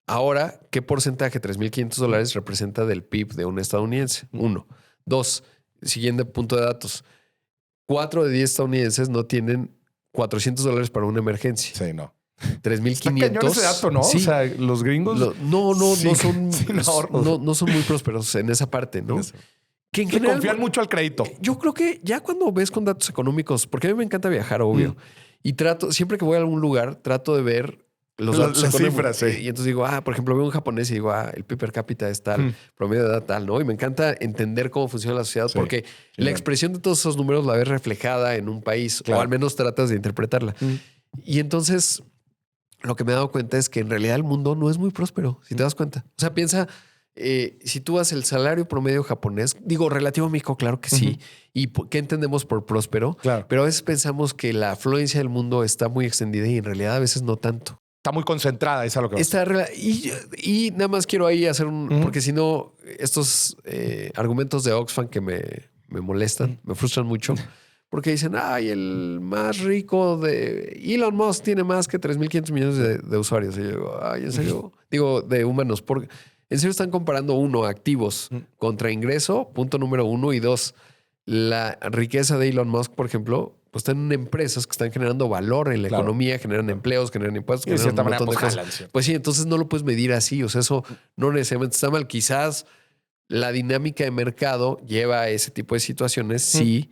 Ahora, ¿qué porcentaje $3,500 representa del PIB de un estadounidense? 1. 2. Siguiente punto de datos. 4 de 10 estadounidenses no tienen $400 para una emergencia. Sí, no. 3,500. ese dato, ¿no? Sí. O sea, los gringos no son muy prósperos en esa parte, ¿no? Que en general confían mucho al crédito. Yo creo que ya cuando ves con datos económicos, porque a mí me encanta viajar, obvio, y siempre que voy a algún lugar, trato de ver los datos las económicos. cifras, sí. Y entonces digo, por ejemplo, veo un japonés y digo, el PIB per cápita es tal, promedio de edad tal, ¿no? Y me encanta entender cómo funciona la sociedad porque la expresión de todos esos números la ves reflejada en un país, o al menos tratas de interpretarla. Y entonces lo que me he dado cuenta es que en realidad el mundo no es muy próspero, si te das cuenta. O sea, piensa, si tú vas el salario promedio japonés, digo, relativo a México, claro que sí. ¿Y qué entendemos por próspero? Claro. Pero a veces pensamos que la afluencia del mundo está muy extendida y en realidad a veces no tanto. Está muy concentrada, es a lo que y nada más quiero ahí hacer porque si no, estos argumentos de Oxfam que me molestan, me frustran mucho. Porque dicen, el más rico de Elon Musk tiene más que 3,500 millones de usuarios. Y yo digo, ¿en serio? Digo, de humanos. ¿En serio están comparando activos contra ingreso? Punto número 1. Y 2, la riqueza de Elon Musk, por ejemplo, pues están en empresas que están generando valor en la economía, generan empleos, generan impuestos, y de generan cierta un manera, montón de cosas. Pues sí, entonces no lo puedes medir así. O sea, eso no necesariamente está mal. Quizás la dinámica de mercado lleva a ese tipo de situaciones, sí.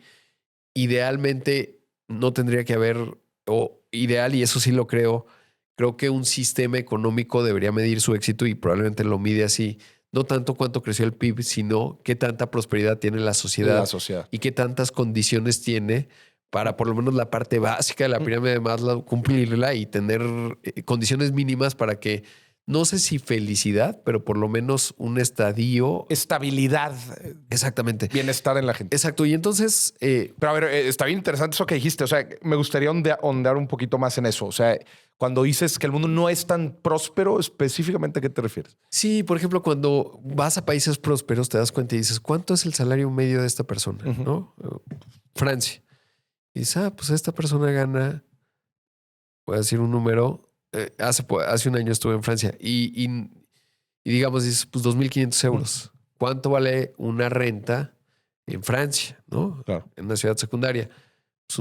Idealmente, no tendría que haber, o ideal, y eso sí lo creo que un sistema económico debería medir su éxito y probablemente lo mide así. No tanto cuánto creció el PIB, sino qué tanta prosperidad tiene la sociedad, y qué tantas condiciones tiene para por lo menos la parte básica de la pirámide de Maslow cumplirla y tener condiciones mínimas para que, no sé si felicidad, pero por lo menos un estadio. Estabilidad. Exactamente. Bienestar en la gente. Exacto. Y entonces... pero a ver, está bien interesante eso que dijiste. O sea, me gustaría ondear un poquito más en eso. O sea, cuando dices que el mundo no es tan próspero, específicamente, ¿a qué te refieres? Sí, por ejemplo, cuando vas a países prósperos, te das cuenta y dices, ¿cuánto es el salario medio de esta persona? ¿No? Francia. Y dices, pues esta persona gana, voy a decir un número, hace un año estuve en Francia y digamos, dices, pues 2.500 euros. ¿Cuánto vale una renta en Francia, no? Claro. En una ciudad secundaria. Pues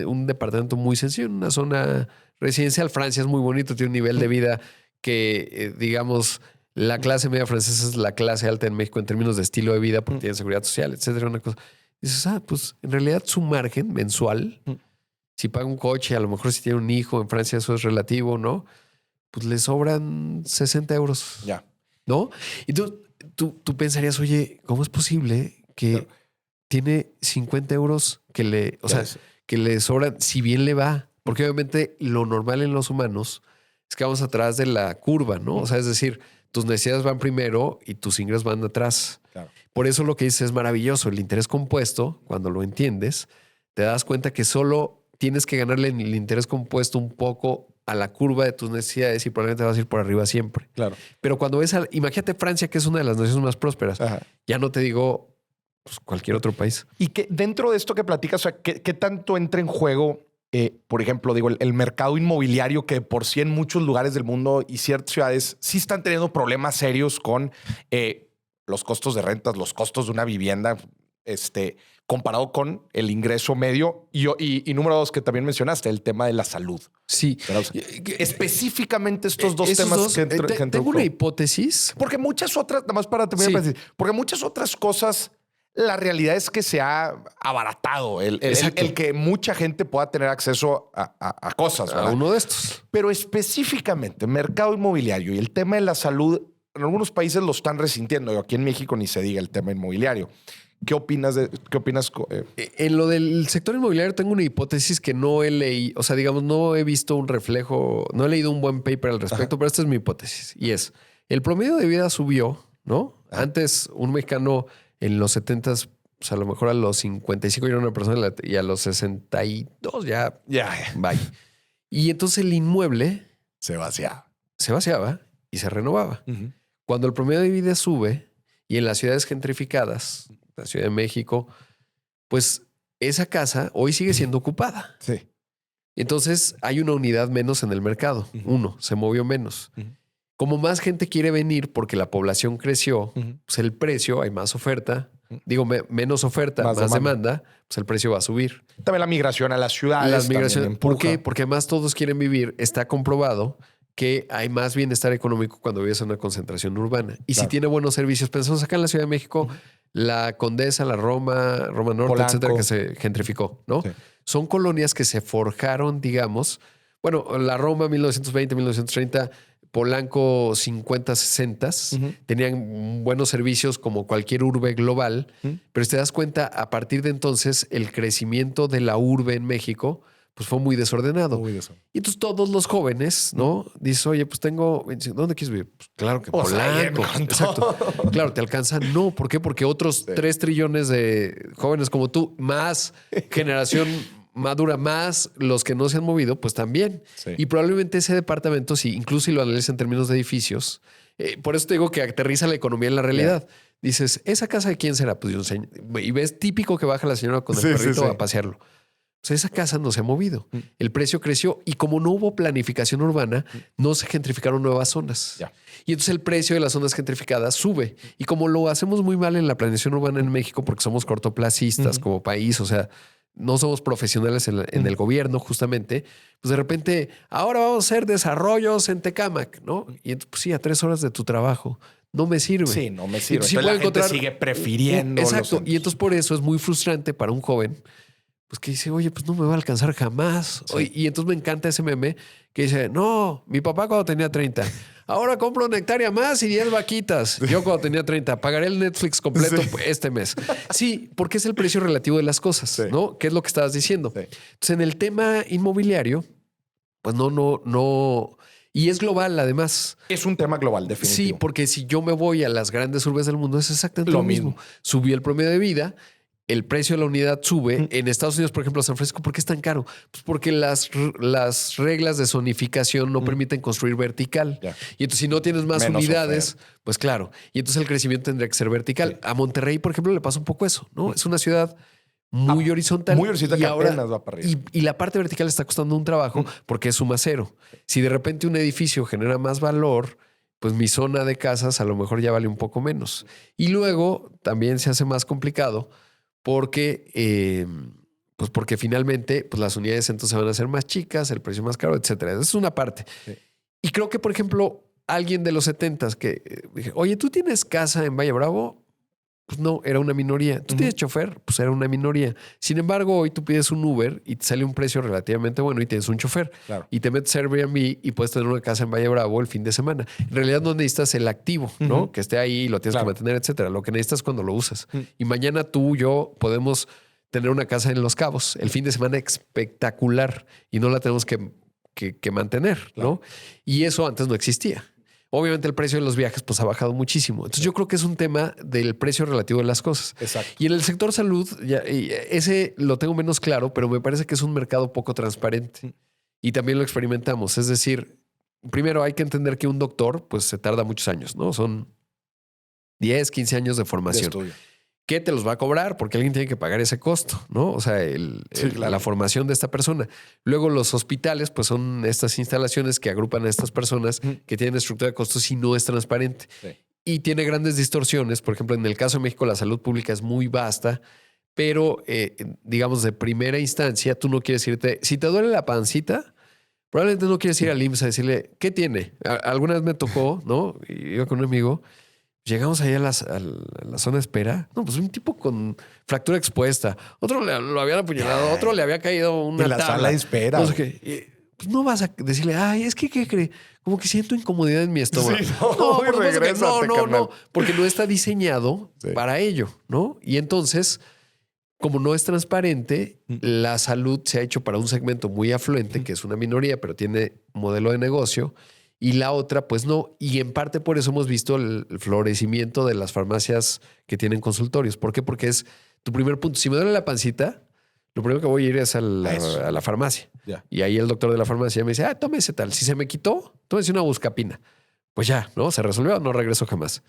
un departamento muy sencillo, en una zona residencial. Francia es muy bonito, tiene un nivel de vida que, digamos, la clase media francesa es la clase alta en México en términos de estilo de vida, porque tiene seguridad social, etcétera, una cosa. Dices, pues en realidad su margen mensual, si paga un coche, a lo mejor si tiene un hijo, en Francia eso es relativo, ¿no? Pues le sobran 60 euros. Ya. ¿No? Y tú pensarías, oye, ¿cómo es posible que tiene 50 euros que le sobran, si bien le va? Porque obviamente lo normal en los humanos es que vamos atrás de la curva, ¿no? O sea, es decir, tus necesidades van primero y tus ingresos van atrás. Claro. Por eso lo que dices es maravilloso. El interés compuesto, cuando lo entiendes, te das cuenta que solo tienes que ganarle en el interés compuesto un poco a la curva de tus necesidades y probablemente vas a ir por arriba siempre. Claro. Pero cuando imagínate Francia, que es una de las naciones más prósperas. Ya no te digo cualquier otro país. Y que dentro de esto que platicas, o sea, ¿qué tanto entra en juego, por ejemplo, el mercado inmobiliario, que por sí en muchos lugares del mundo y ciertas ciudades sí están teniendo problemas serios con los costos de rentas, los costos de una vivienda, comparado con el ingreso medio y número dos, que también mencionaste, el tema de la salud. Sí. O sea, específicamente estos dos temas que tengo una hipótesis. Porque muchas otras, nada más para terminar, porque muchas otras cosas, la realidad es que se ha abaratado el que mucha gente pueda tener acceso a cosas. ¿verdad? A uno de estos. Pero específicamente, mercado inmobiliario y el tema de la salud, en algunos países lo están resintiendo. Aquí en México ni se diga el tema inmobiliario. ¿Qué opinas? En lo del sector inmobiliario tengo una hipótesis que no he leído, o sea, digamos, no he visto un reflejo, no he leído un buen paper al respecto, pero esta es mi hipótesis. Y es, el promedio de vida subió, ¿no? Antes un mexicano en los 70s, pues a lo mejor a los 55 era una persona y a los 62 ya. Bye. Y entonces el inmueble se vaciaba y se renovaba. Cuando el promedio de vida sube y en las ciudades gentrificadas, la Ciudad de México, pues esa casa hoy sigue siendo ocupada. Sí. Entonces hay una unidad menos en el mercado. Se movió menos. Como más gente quiere venir porque la población creció, pues el precio, hay más oferta. Digo, menos oferta, más demanda, pues el precio va a subir. También la migración a las ciudades. Las migraciones. ¿Por qué? Porque además todos quieren vivir. Está comprobado que hay más bienestar económico cuando vives en una concentración urbana. Y si tiene buenos servicios, pensamos acá en la Ciudad de México, la Condesa, la Roma Norte, Polanco, etcétera, que se gentrificó, ¿no? Sí. Son colonias que se forjaron, digamos. Bueno, la Roma 1920, 1930, Polanco 50, 60, tenían buenos servicios como cualquier urbe global, pero te das cuenta, a partir de entonces, el crecimiento de la urbe en México pues fue muy desordenado. Y entonces todos los jóvenes, ¿no? Dices, oye, pues tengo... ¿Dónde quieres vivir? Pues claro que Polanco. Exacto. Claro, ¿te alcanza? No. ¿Por qué? Porque otros 3 trillones de jóvenes como tú, más generación madura, más los que no se han movido, pues también. Sí. Y probablemente ese departamento, incluso si lo analizas en términos de edificios, por eso te digo que aterriza la economía en la realidad. Dices, ¿esa casa de quién será? Pues de un señor. Y ves típico que baja la señora con el perrito a pasearlo. O sea, esa casa no se ha movido. El precio creció y como no hubo planificación urbana, no se gentrificaron nuevas zonas. Y entonces el precio de las zonas gentrificadas sube. Y como lo hacemos muy mal en la planeación urbana en México, porque somos cortoplacistas como país, o sea, no somos profesionales en el gobierno justamente, pues de repente, ahora vamos a hacer desarrollos en Tecámac, ¿no? Y entonces, pues sí, a 3 horas de tu trabajo. No me sirve. Sí, no me sirve. Entonces la gente sigue prefiriendo. Exacto. Y entonces por eso es muy frustrante para un joven pues que dice, oye, pues no me va a alcanzar jamás. Sí. Oye, y entonces me encanta ese meme que dice, no, mi papá cuando tenía 30, ahora compro una hectárea más y 10 vaquitas. Yo cuando tenía 30, pagaré el Netflix completo este mes. Sí, porque es el precio relativo de las cosas, Sí. ¿no? ¿Qué es lo que estabas diciendo? Sí. Entonces, en el tema inmobiliario, pues no. Y es global, además. Es un tema global, definitivo. Sí, porque si yo me voy a las grandes urbes del mundo, es exactamente Lo lo mismo. mismo. Subió el promedio de vida, el precio de la unidad sube. En Estados Unidos, por ejemplo, San Francisco, ¿por qué es tan caro? Pues porque las reglas de zonificación no permiten construir vertical. Ya. Y entonces, si no tienes más Menos unidades, pues claro. Y entonces el crecimiento tendría que ser vertical. Sí. A Monterrey, por ejemplo, le pasa un poco eso, ¿no? Es una ciudad muy horizontal. Muy horizontal y que ahora, apenas va para arriba. y la parte vertical está costando un trabajo porque es suma cero. Si de repente un edificio genera más valor, pues mi zona de casas a lo mejor ya vale un poco menos. Y luego también se hace más complicado porque, pues porque finalmente pues las unidades entonces van a ser más chicas, el precio más caro, etcétera. Esa es una parte. Sí. Y creo que, por ejemplo, alguien de los 70s que dije, oye, ¿tú tienes casa en Valle Bravo? Pues no, era una minoría. ¿Tú tienes chofer? Pues era una minoría. Sin embargo, hoy tú pides un Uber y te sale un precio relativamente bueno y tienes un chofer. Claro. Y te metes a Airbnb y puedes tener una casa en Valle Bravo el fin de semana. En realidad no necesitas el activo, ¿no? Que esté ahí y lo tienes Claro. que mantener, etcétera. Lo que necesitas es cuando lo usas. Y mañana tú y yo podemos tener una casa en Los Cabos el fin de semana espectacular y no la tenemos que mantener, ¿no? Y eso antes no existía. Obviamente el precio de los viajes pues ha bajado muchísimo. Entonces yo creo que es un tema del precio relativo de las cosas. Exacto. Y en el sector salud, ese lo tengo menos claro, pero me parece que es un mercado poco transparente. Y también lo experimentamos. Es decir, primero hay que entender que un doctor pues se tarda muchos años, ¿no? Son 10, 15 años de De formación. estudio. ¿Qué te los va a cobrar? Porque alguien tiene que pagar ese costo, ¿no? O sea, Claro. la formación de esta persona. Luego los hospitales, pues son estas instalaciones que agrupan a estas personas que tienen estructura de costos y no es transparente. Sí. Y tiene grandes distorsiones. Por ejemplo, en el caso de México, la salud pública es muy vasta, pero digamos de primera instancia, tú no quieres irte. Si te duele la pancita, probablemente no quieres ir al IMSS a decirle, ¿qué tiene? Alguna vez me tocó, ¿no? Y iba con un amigo. Llegamos ahí a la zona de espera. No, pues un tipo con fractura expuesta. Otro lo habían apuñalado. Otro le había caído una En la tabla. sala de espera. No sé qué. Pues no vas a decirle, ay, es que, ¿qué cree? Como que siento incomodidad en mi estómago. Sí, no, por supuesto que regrésate, no, carnal. porque no está diseñado Sí. para ello, ¿no? Y entonces, como no es transparente, la salud se ha hecho para un segmento muy afluente, que es una minoría, pero tiene modelo de negocio. Y la otra, pues no. Y en parte por eso hemos visto el florecimiento de las farmacias que tienen consultorios. ¿Por qué? Porque es tu primer punto. Si me duele la pancita, lo primero que voy a ir es a la farmacia. Ya. Y ahí el doctor de la farmacia me dice, tómese tal. Si se me quitó, tómese una buscapina. Pues ya, ¿no? Se resolvió, no regreso jamás.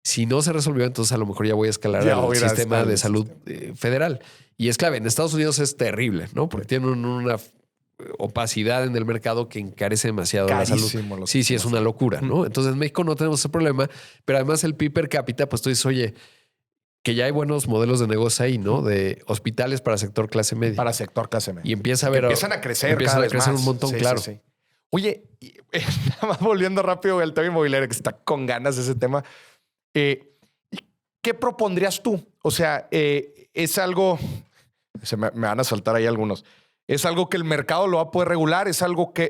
Si no se resolvió, entonces a lo mejor ya voy a escalar Ya al voy a ir sistema de al salud federal. Y es clave. En Estados Unidos es terrible, ¿no? Porque tienen una opacidad en el mercado que encarece demasiado la salud. Carísimo los Sí, es sistemas. una locura, ¿no? Entonces en México no tenemos ese problema, pero además el PIB per cápita, pues tú dices, oye, que ya hay buenos modelos de negocio ahí, ¿no? De hospitales para sector clase media. Para sector clase media. Y empieza a Que ver... empiezan a crecer Empiezan cada a vez crecer más. un montón, Sí, claro. sí, sí. Oye, nada más volviendo rápido al tema inmobiliario, que está con ganas ese tema. ¿Qué propondrías tú? O sea, es algo... me van a saltar ahí algunos. ¿Es algo que el mercado lo va a poder regular? ¿Es algo que,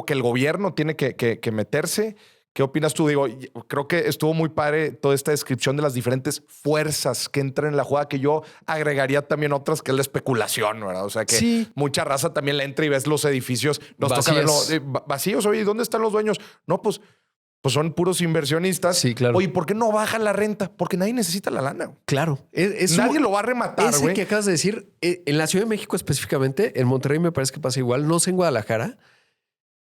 el gobierno tiene que meterse? ¿Qué opinas tú? Digo, creo que estuvo muy padre toda esta descripción de las diferentes fuerzas que entran en la jugada, que yo agregaría también otras, que es la especulación, ¿verdad? O sea, que Sí. mucha raza también le entra y ves los edificios, nos toca Vacíos. verlo vacíos. Oye, ¿dónde están los dueños? No, pues son puros inversionistas. Sí, claro. Oye, ¿por qué no baja la renta? Porque nadie necesita la lana. Claro. Nadie lo va a rematar, Ese güey. que acabas de decir, en la Ciudad de México específicamente, en Monterrey me parece que pasa igual, no sé en Guadalajara,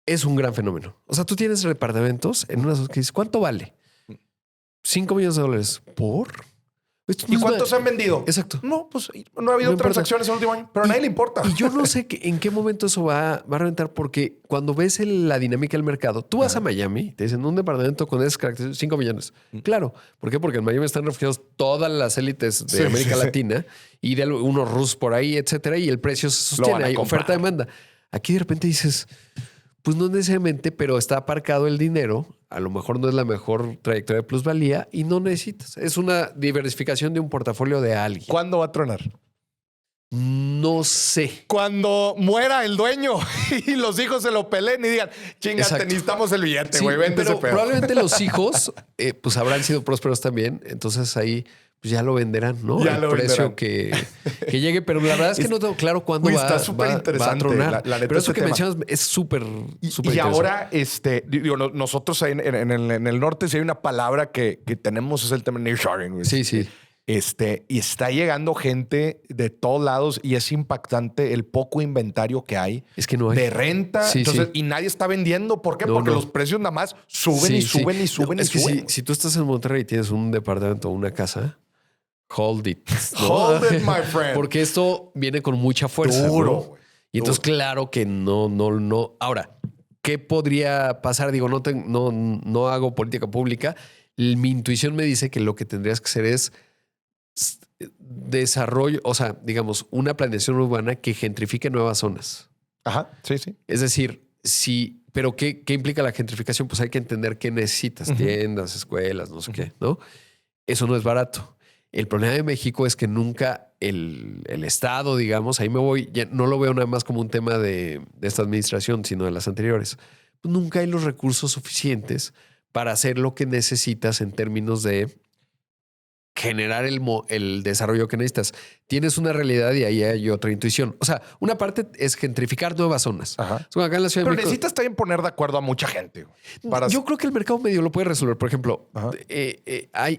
es un gran fenómeno. O sea, tú tienes departamentos en unas que dices, ¿cuánto vale? 5 millones de dólares. ¿Por? Esto no ¿Y es cuántos nada. han vendido? Exacto. No, pues no ha habido No importa. transacciones en el último año, pero a nadie le importa. Y yo no sé en qué momento eso va a reventar, porque cuando ves la dinámica del mercado, tú vas a Miami, te dicen un departamento con esas características, 5 millones. Claro. ¿Por qué? Porque en Miami están refugiados todas las élites de Sí, América sí, sí. Latina y de unos rusos por ahí, etcétera, y el precio se Lo van sostiene. a Hay comprar. oferta-demanda. Aquí de repente dices, pues no necesariamente, pero está aparcado el dinero. A lo mejor no es la mejor trayectoria de plusvalía y no necesitas. Es una diversificación de un portafolio de alguien. ¿Cuándo va a tronar? No sé. Cuando muera el dueño y los hijos se lo peleen y digan, chinga, Exacto. necesitamos el billete, Sí, güey, vende ese pero pedo. probablemente los hijos pues habrán sido prósperos también. Entonces ahí pues ya lo venderán, ¿no? Ya el lo precio venderán. que llegue. Pero la verdad es que no tengo claro cuándo Uy, va, está súper va a interesante, tronar. la neta, pero eso este que tema. mencionas es súper Y interesante. ahora, digo, nosotros ahí en el norte, si hay una palabra que tenemos, es el tema de nearshoring, güey. Sí, sí. Y está llegando gente de todos lados y es impactante el poco inventario que hay Es que no hay. de renta. Sí, Entonces, sí. y nadie está vendiendo. ¿Por qué? No, Porque no. los precios nada más suben Sí, y sí. suben y suben No, y es que suben. si tú estás en Monterrey y tienes un departamento o una casa, hold it. ¿no? Hold it, my friend. Porque esto viene con mucha fuerza. Duro, ¿no? güey. Y entonces, Duro. claro que no. Ahora, ¿qué podría pasar? Digo, no hago política pública. Mi intuición me dice que lo que tendrías que hacer es desarrollo, o sea, digamos, una planeación urbana que gentrifique nuevas zonas. Ajá, sí, sí. Es decir, sí, pero ¿qué implica la gentrificación? Pues hay que entender qué necesitas, tiendas, escuelas, no sé qué, ¿no? Eso no es barato. El problema de México es que nunca el Estado, digamos, ahí me voy, ya no lo veo nada más como un tema de esta administración, sino de las anteriores. Nunca hay los recursos suficientes para hacer lo que necesitas en términos de generar el desarrollo que necesitas. Tienes una realidad y ahí hay otra intuición. O sea, una parte es gentrificar nuevas zonas. Ajá. O sea, acá en la Ciudad Pero de México, necesitas también poner de acuerdo a mucha gente. Para... yo creo que el mercado medio lo puede resolver. Por ejemplo, Ajá.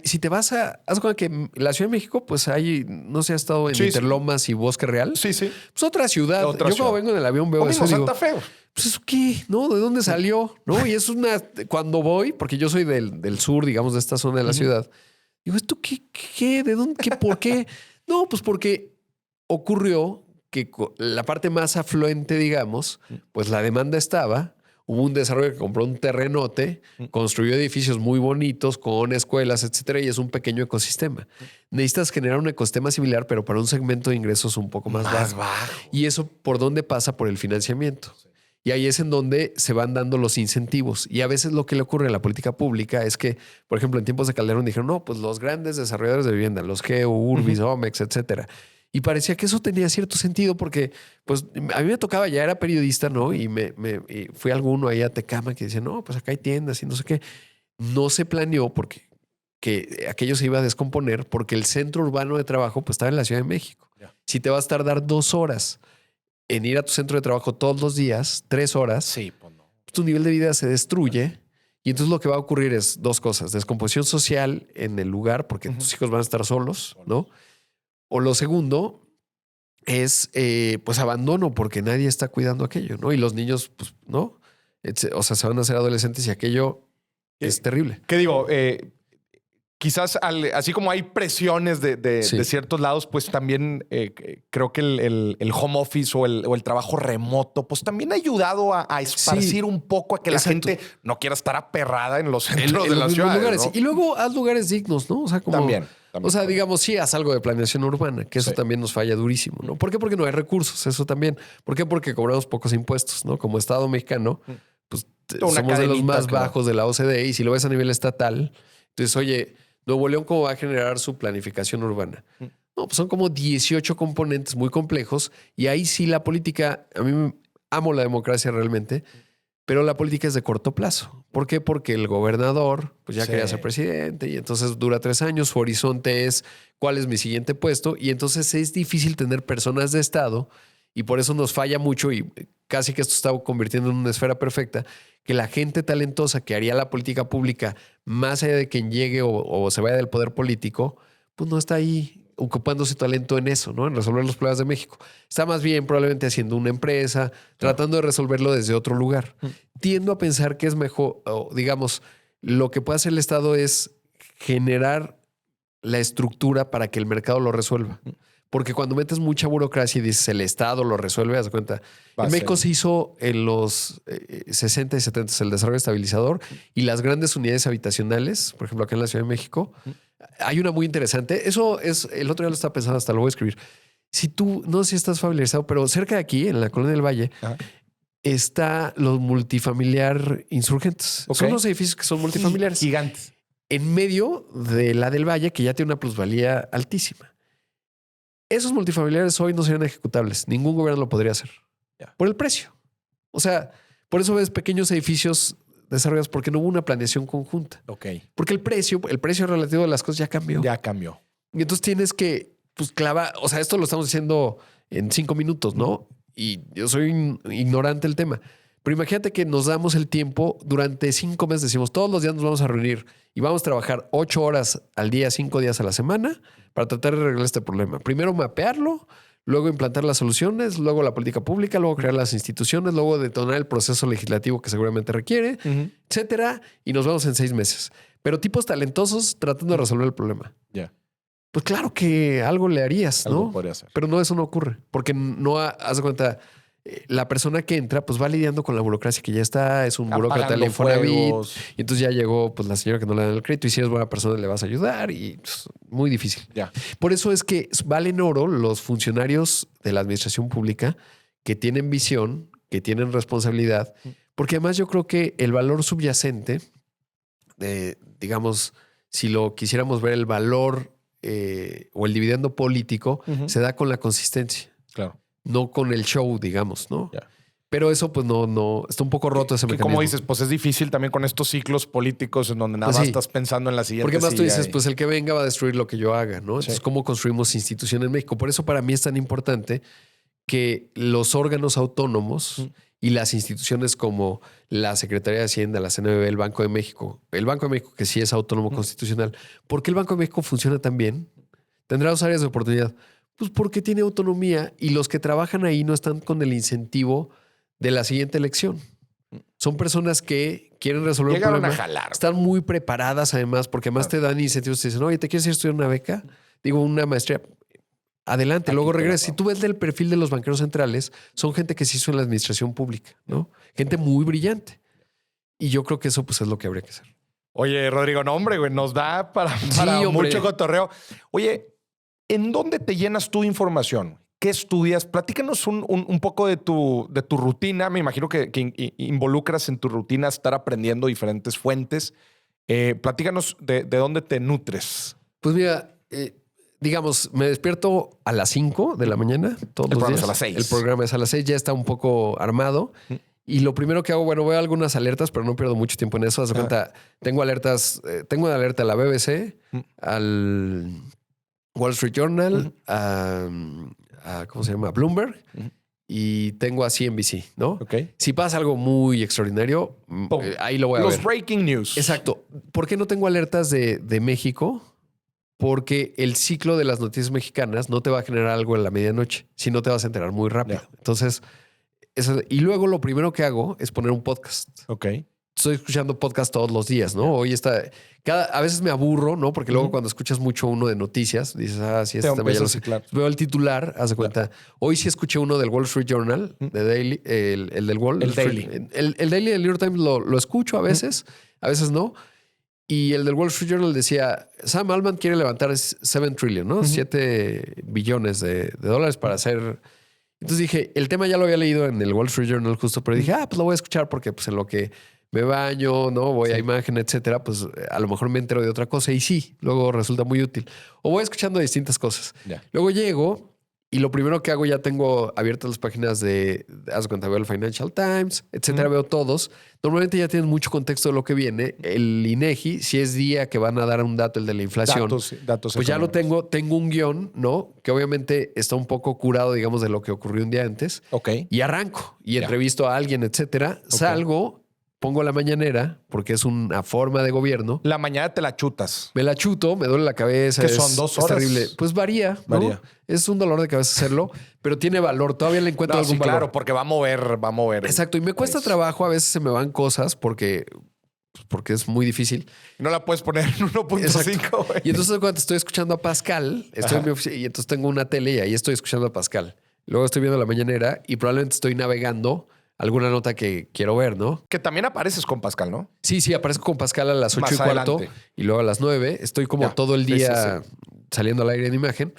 si te vas a... Haz cuenta que la Ciudad de México, pues hay, no sé, ha estado en Sí, Interlomas y Bosque Real. Sí, sí. Pues otra ciudad. Otra Yo ciudad. cuando vengo en el avión veo O eso mismo y digo, Santa Fe. pues eso qué, ¿no? ¿De dónde salió? ¿No? Y es una... Cuando voy, porque yo soy del sur, digamos, de esta zona de la ciudad, digo, ¿esto qué? ¿De dónde? ¿Qué? ¿Por qué? No, pues porque ocurrió que la parte más afluente, digamos, pues la demanda estaba. Hubo un desarrollo que compró un terrenote, construyó edificios muy bonitos con escuelas, etcétera, y es un pequeño ecosistema. Necesitas generar un ecosistema similar, pero para un segmento de ingresos un poco más bajo. Y eso, ¿por dónde pasa? Por el financiamiento. Y ahí es en donde se van dando los incentivos. Y a veces lo que le ocurre a la política pública es que, por ejemplo, en tiempos de Calderón dijeron, no, pues los grandes desarrolladores de vivienda, los Geo, Urbis, Omex, etcétera. Y parecía que eso tenía cierto sentido porque, pues, a mí me tocaba, ya era periodista, ¿no? Y y fui a alguno ahí a Tecama que decía, no, pues acá hay tiendas y no sé qué. No se planeó porque que aquello se iba a descomponer porque el centro urbano de trabajo pues estaba en la Ciudad de México. Ya. Si te vas a tardar 2 horas en ir a tu centro de trabajo todos los días, 3 horas, Sí, pues no. tu nivel de vida se destruye. Y entonces lo que va a ocurrir es 2 cosas. Descomposición social en el lugar, porque tus hijos van a estar solos, ¿no? O lo segundo es, pues, abandono, porque nadie está cuidando aquello, ¿no? Y los niños, pues, ¿no? O sea, se van a hacer adolescentes y aquello es terrible. ¿Qué digo? Quizás así como hay presiones de Sí. ciertos lados, pues también creo que el home office o el trabajo remoto, pues también ha ayudado a esparcir un poco a que exacto. la gente no quiera estar aperrada en los centros de los la mismos ciudad. lugares. ¿no? Y luego haz lugares dignos, ¿no? O sea, como... También. O sea, digamos, sí, haz algo de planeación urbana, que eso Sí. también nos falla durísimo, ¿no? ¿Por qué? Porque no hay recursos, eso también. ¿Por qué? Porque cobramos pocos impuestos, ¿no? Como Estado mexicano, pues Una somos de los cadenita, más claro. bajos de la OCDE y si lo ves a nivel estatal, entonces, oye, Nuevo León, ¿cómo va a generar su planificación urbana? No, pues son como 18 componentes muy complejos y ahí sí la política, a mí amo la democracia realmente, pero la política es de corto plazo. ¿Por qué? Porque el gobernador pues ya Sí. quería ser presidente y entonces dura 3 años. Su horizonte es cuál es mi siguiente puesto y entonces es difícil tener personas de Estado y por eso nos falla mucho y casi que esto está convirtiendo en una esfera perfecta, que la gente talentosa que haría la política pública más allá de quien llegue o se vaya del poder político, pues no está ahí ocupando su talento en eso, ¿no? En resolver los problemas de México. Está más bien probablemente haciendo una empresa, tratando de resolverlo desde otro lugar. Tiendo a pensar que es mejor, o digamos, lo que puede hacer el Estado es generar la estructura para que el mercado lo resuelva. Porque cuando metes mucha burocracia y dices el Estado lo resuelve, haz de cuenta. Va a En México ser. se hizo en los 60 y 70 el desarrollo estabilizador y las grandes unidades habitacionales, por ejemplo, acá en la Ciudad de México, hay una muy interesante. Eso es, el otro día lo estaba pensando, hasta lo voy a escribir. Si tú, no sé si estás familiarizado, pero cerca de aquí, en la Colonia del Valle, Ajá. está los multifamiliar insurgentes. Ok. Son los edificios que son multifamiliares. Gigantes. En medio de la del Valle, que ya tiene una plusvalía altísima. Esos multifamiliares hoy no serían ejecutables. Ningún gobierno lo podría hacer. Ya. Por el precio. O sea, por eso ves pequeños edificios desarrollados porque no hubo una planeación conjunta. Ok. Porque el precio relativo de las cosas ya cambió. Ya cambió. Y entonces tienes que clavar. O sea, esto lo estamos haciendo en 5 minutos, ¿no? Y yo soy ignorante del tema. Pero imagínate que nos damos el tiempo durante 5 meses. Decimos, todos los días nos vamos a reunir y vamos a trabajar 8 horas al día, 5 días a la semana para tratar de arreglar este problema. Primero mapearlo, luego implantar las soluciones, luego la política pública, luego crear las instituciones, luego detonar el proceso legislativo que seguramente requiere, etcétera. Y nos vamos en 6 meses. Pero tipos talentosos tratando de resolver el problema. Ya. Pues claro que algo le harías, ¿no? Algo podría ser. Pero no, eso no ocurre. Porque no haz de cuenta, la persona que entra, pues va lidiando con la burocracia que ya está, es un burócrata del Infonavit. Y entonces ya llegó pues la señora que no le dan el crédito. Y si eres buena persona, le vas a ayudar. Y pues, muy difícil. Ya. Por eso es que valen oro los funcionarios de la administración pública que tienen visión, que tienen responsabilidad. Porque además yo creo que el valor subyacente, digamos, si lo quisiéramos ver, el valor o el dividendo político se da con la consistencia. Claro. No con el show, digamos, ¿no? Ya. Pero eso, pues, no está un poco roto ese mecanismo. Como dices, pues es difícil también con estos ciclos políticos en donde nada Pues más sí. estás pensando en la siguiente. Porque más tú dices, y... pues el que venga va a destruir lo que yo haga, ¿no? Entonces, Sí. ¿cómo construimos instituciones en México? Por eso para mí es tan importante que los órganos autónomos y las instituciones como la Secretaría de Hacienda, la CNBV, el Banco de México que sí es autónomo constitucional, ¿por qué el Banco de México funciona tan bien? Tendrá 2 áreas de oportunidad. Pues porque tiene autonomía y los que trabajan ahí no están con el incentivo de la siguiente elección. Son personas que quieren resolver Llegaron un problema. a jalar. Están muy preparadas además, porque además te dan incentivos. Te dicen, oye, ¿te quieres ir a estudiar una beca? Digo, una maestría. Adelante, Aquí luego te la regresa. Si pago. tú ves del perfil de los banqueros centrales, son gente que se hizo en la administración pública, ¿no? Gente muy brillante. Y yo creo que eso pues es lo que habría que hacer. Oye, Rodrigo, no, hombre, güey, nos da para hombre. mucho cotorreo. Oye, ¿en dónde te llenas tu información? ¿Qué estudias? Platícanos un poco de tu rutina. Me imagino que involucras en tu rutina estar aprendiendo diferentes fuentes. Platícanos de dónde te nutres. Pues mira, digamos, me despierto a las 5 de la mañana todos El los programa días. es a las 6. El programa es a las 6, ya está un poco armado. Y lo primero que hago, bueno, veo algunas alertas, pero no pierdo mucho tiempo en eso. Haz de cuenta, tengo alertas, tengo una alerta a la BBC, al Wall Street Journal, a ¿cómo se llama? Bloomberg. Y tengo a CNBC, ¿no? Ok. Si pasa algo muy extraordinario, ahí lo voy a ver. Los breaking news. Exacto. ¿Por qué no tengo alertas de México? Porque el ciclo de las noticias mexicanas no te va a generar algo en la medianoche, si no te vas a enterar muy rápido. Ya. Entonces, y luego lo primero que hago es poner un podcast. Ok. Estoy escuchando podcast todos los días, ¿no? Hoy está... a veces me aburro, ¿no? Porque luego cuando escuchas mucho uno de noticias, dices, sí, este tema ya lo sé. Claro. Veo el titular, haz de cuenta. Hoy sí escuché uno del Wall Street Journal, de Daily, el del Wall Daily. Street. El Daily del New York Times lo escucho a veces no. Y el del Wall Street Journal decía, Sam Altman quiere levantar 7 trillion, ¿no? 7 billones de dólares para hacer... Entonces dije, el tema ya lo había leído en el Wall Street Journal justo, pero dije, pues lo voy a escuchar porque pues en lo que me baño, ¿no? Voy a imagen, etcétera, pues a lo mejor me entero de otra cosa y sí, luego resulta muy útil. O voy escuchando distintas cosas. Ya. Luego llego y lo primero que hago, ya tengo abiertas las páginas haz de cuenta, veo el Financial Times, etcétera, veo todos. Normalmente ya tienes mucho contexto de lo que viene. El INEGI, si es día que van a dar un dato, el de la inflación, Datos pues ya lo económicos. tengo un guión, ¿no? Que obviamente está un poco curado, digamos, de lo que ocurrió un día antes. Ok. Y arranco y entrevisto a alguien, etcétera. Salgo, pongo la mañanera porque es una forma de gobierno. La mañana te la chutas. Me la chuto, me duele la cabeza. ¿Qué son, 2 horas? Es terrible. Pues varía, ¿no? Varía. Es un dolor de cabeza hacerlo, pero tiene valor. Todavía le encuentro algún valor. Claro, porque va a mover. Exacto. Y me cuesta trabajo. A veces se me van cosas porque es muy difícil. No la puedes poner en 1.5, güey. Y entonces cuando estoy escuchando a Pascal, estoy en mi oficina y entonces tengo una tele y ahí estoy escuchando a Pascal. Luego estoy viendo la mañanera y probablemente estoy navegando alguna nota que quiero ver, ¿no? Que también apareces con Pascal, ¿no? Sí, aparezco con Pascal a las 8:15 adelante. y luego a las 9. Estoy como todo el día saliendo al aire en imagen.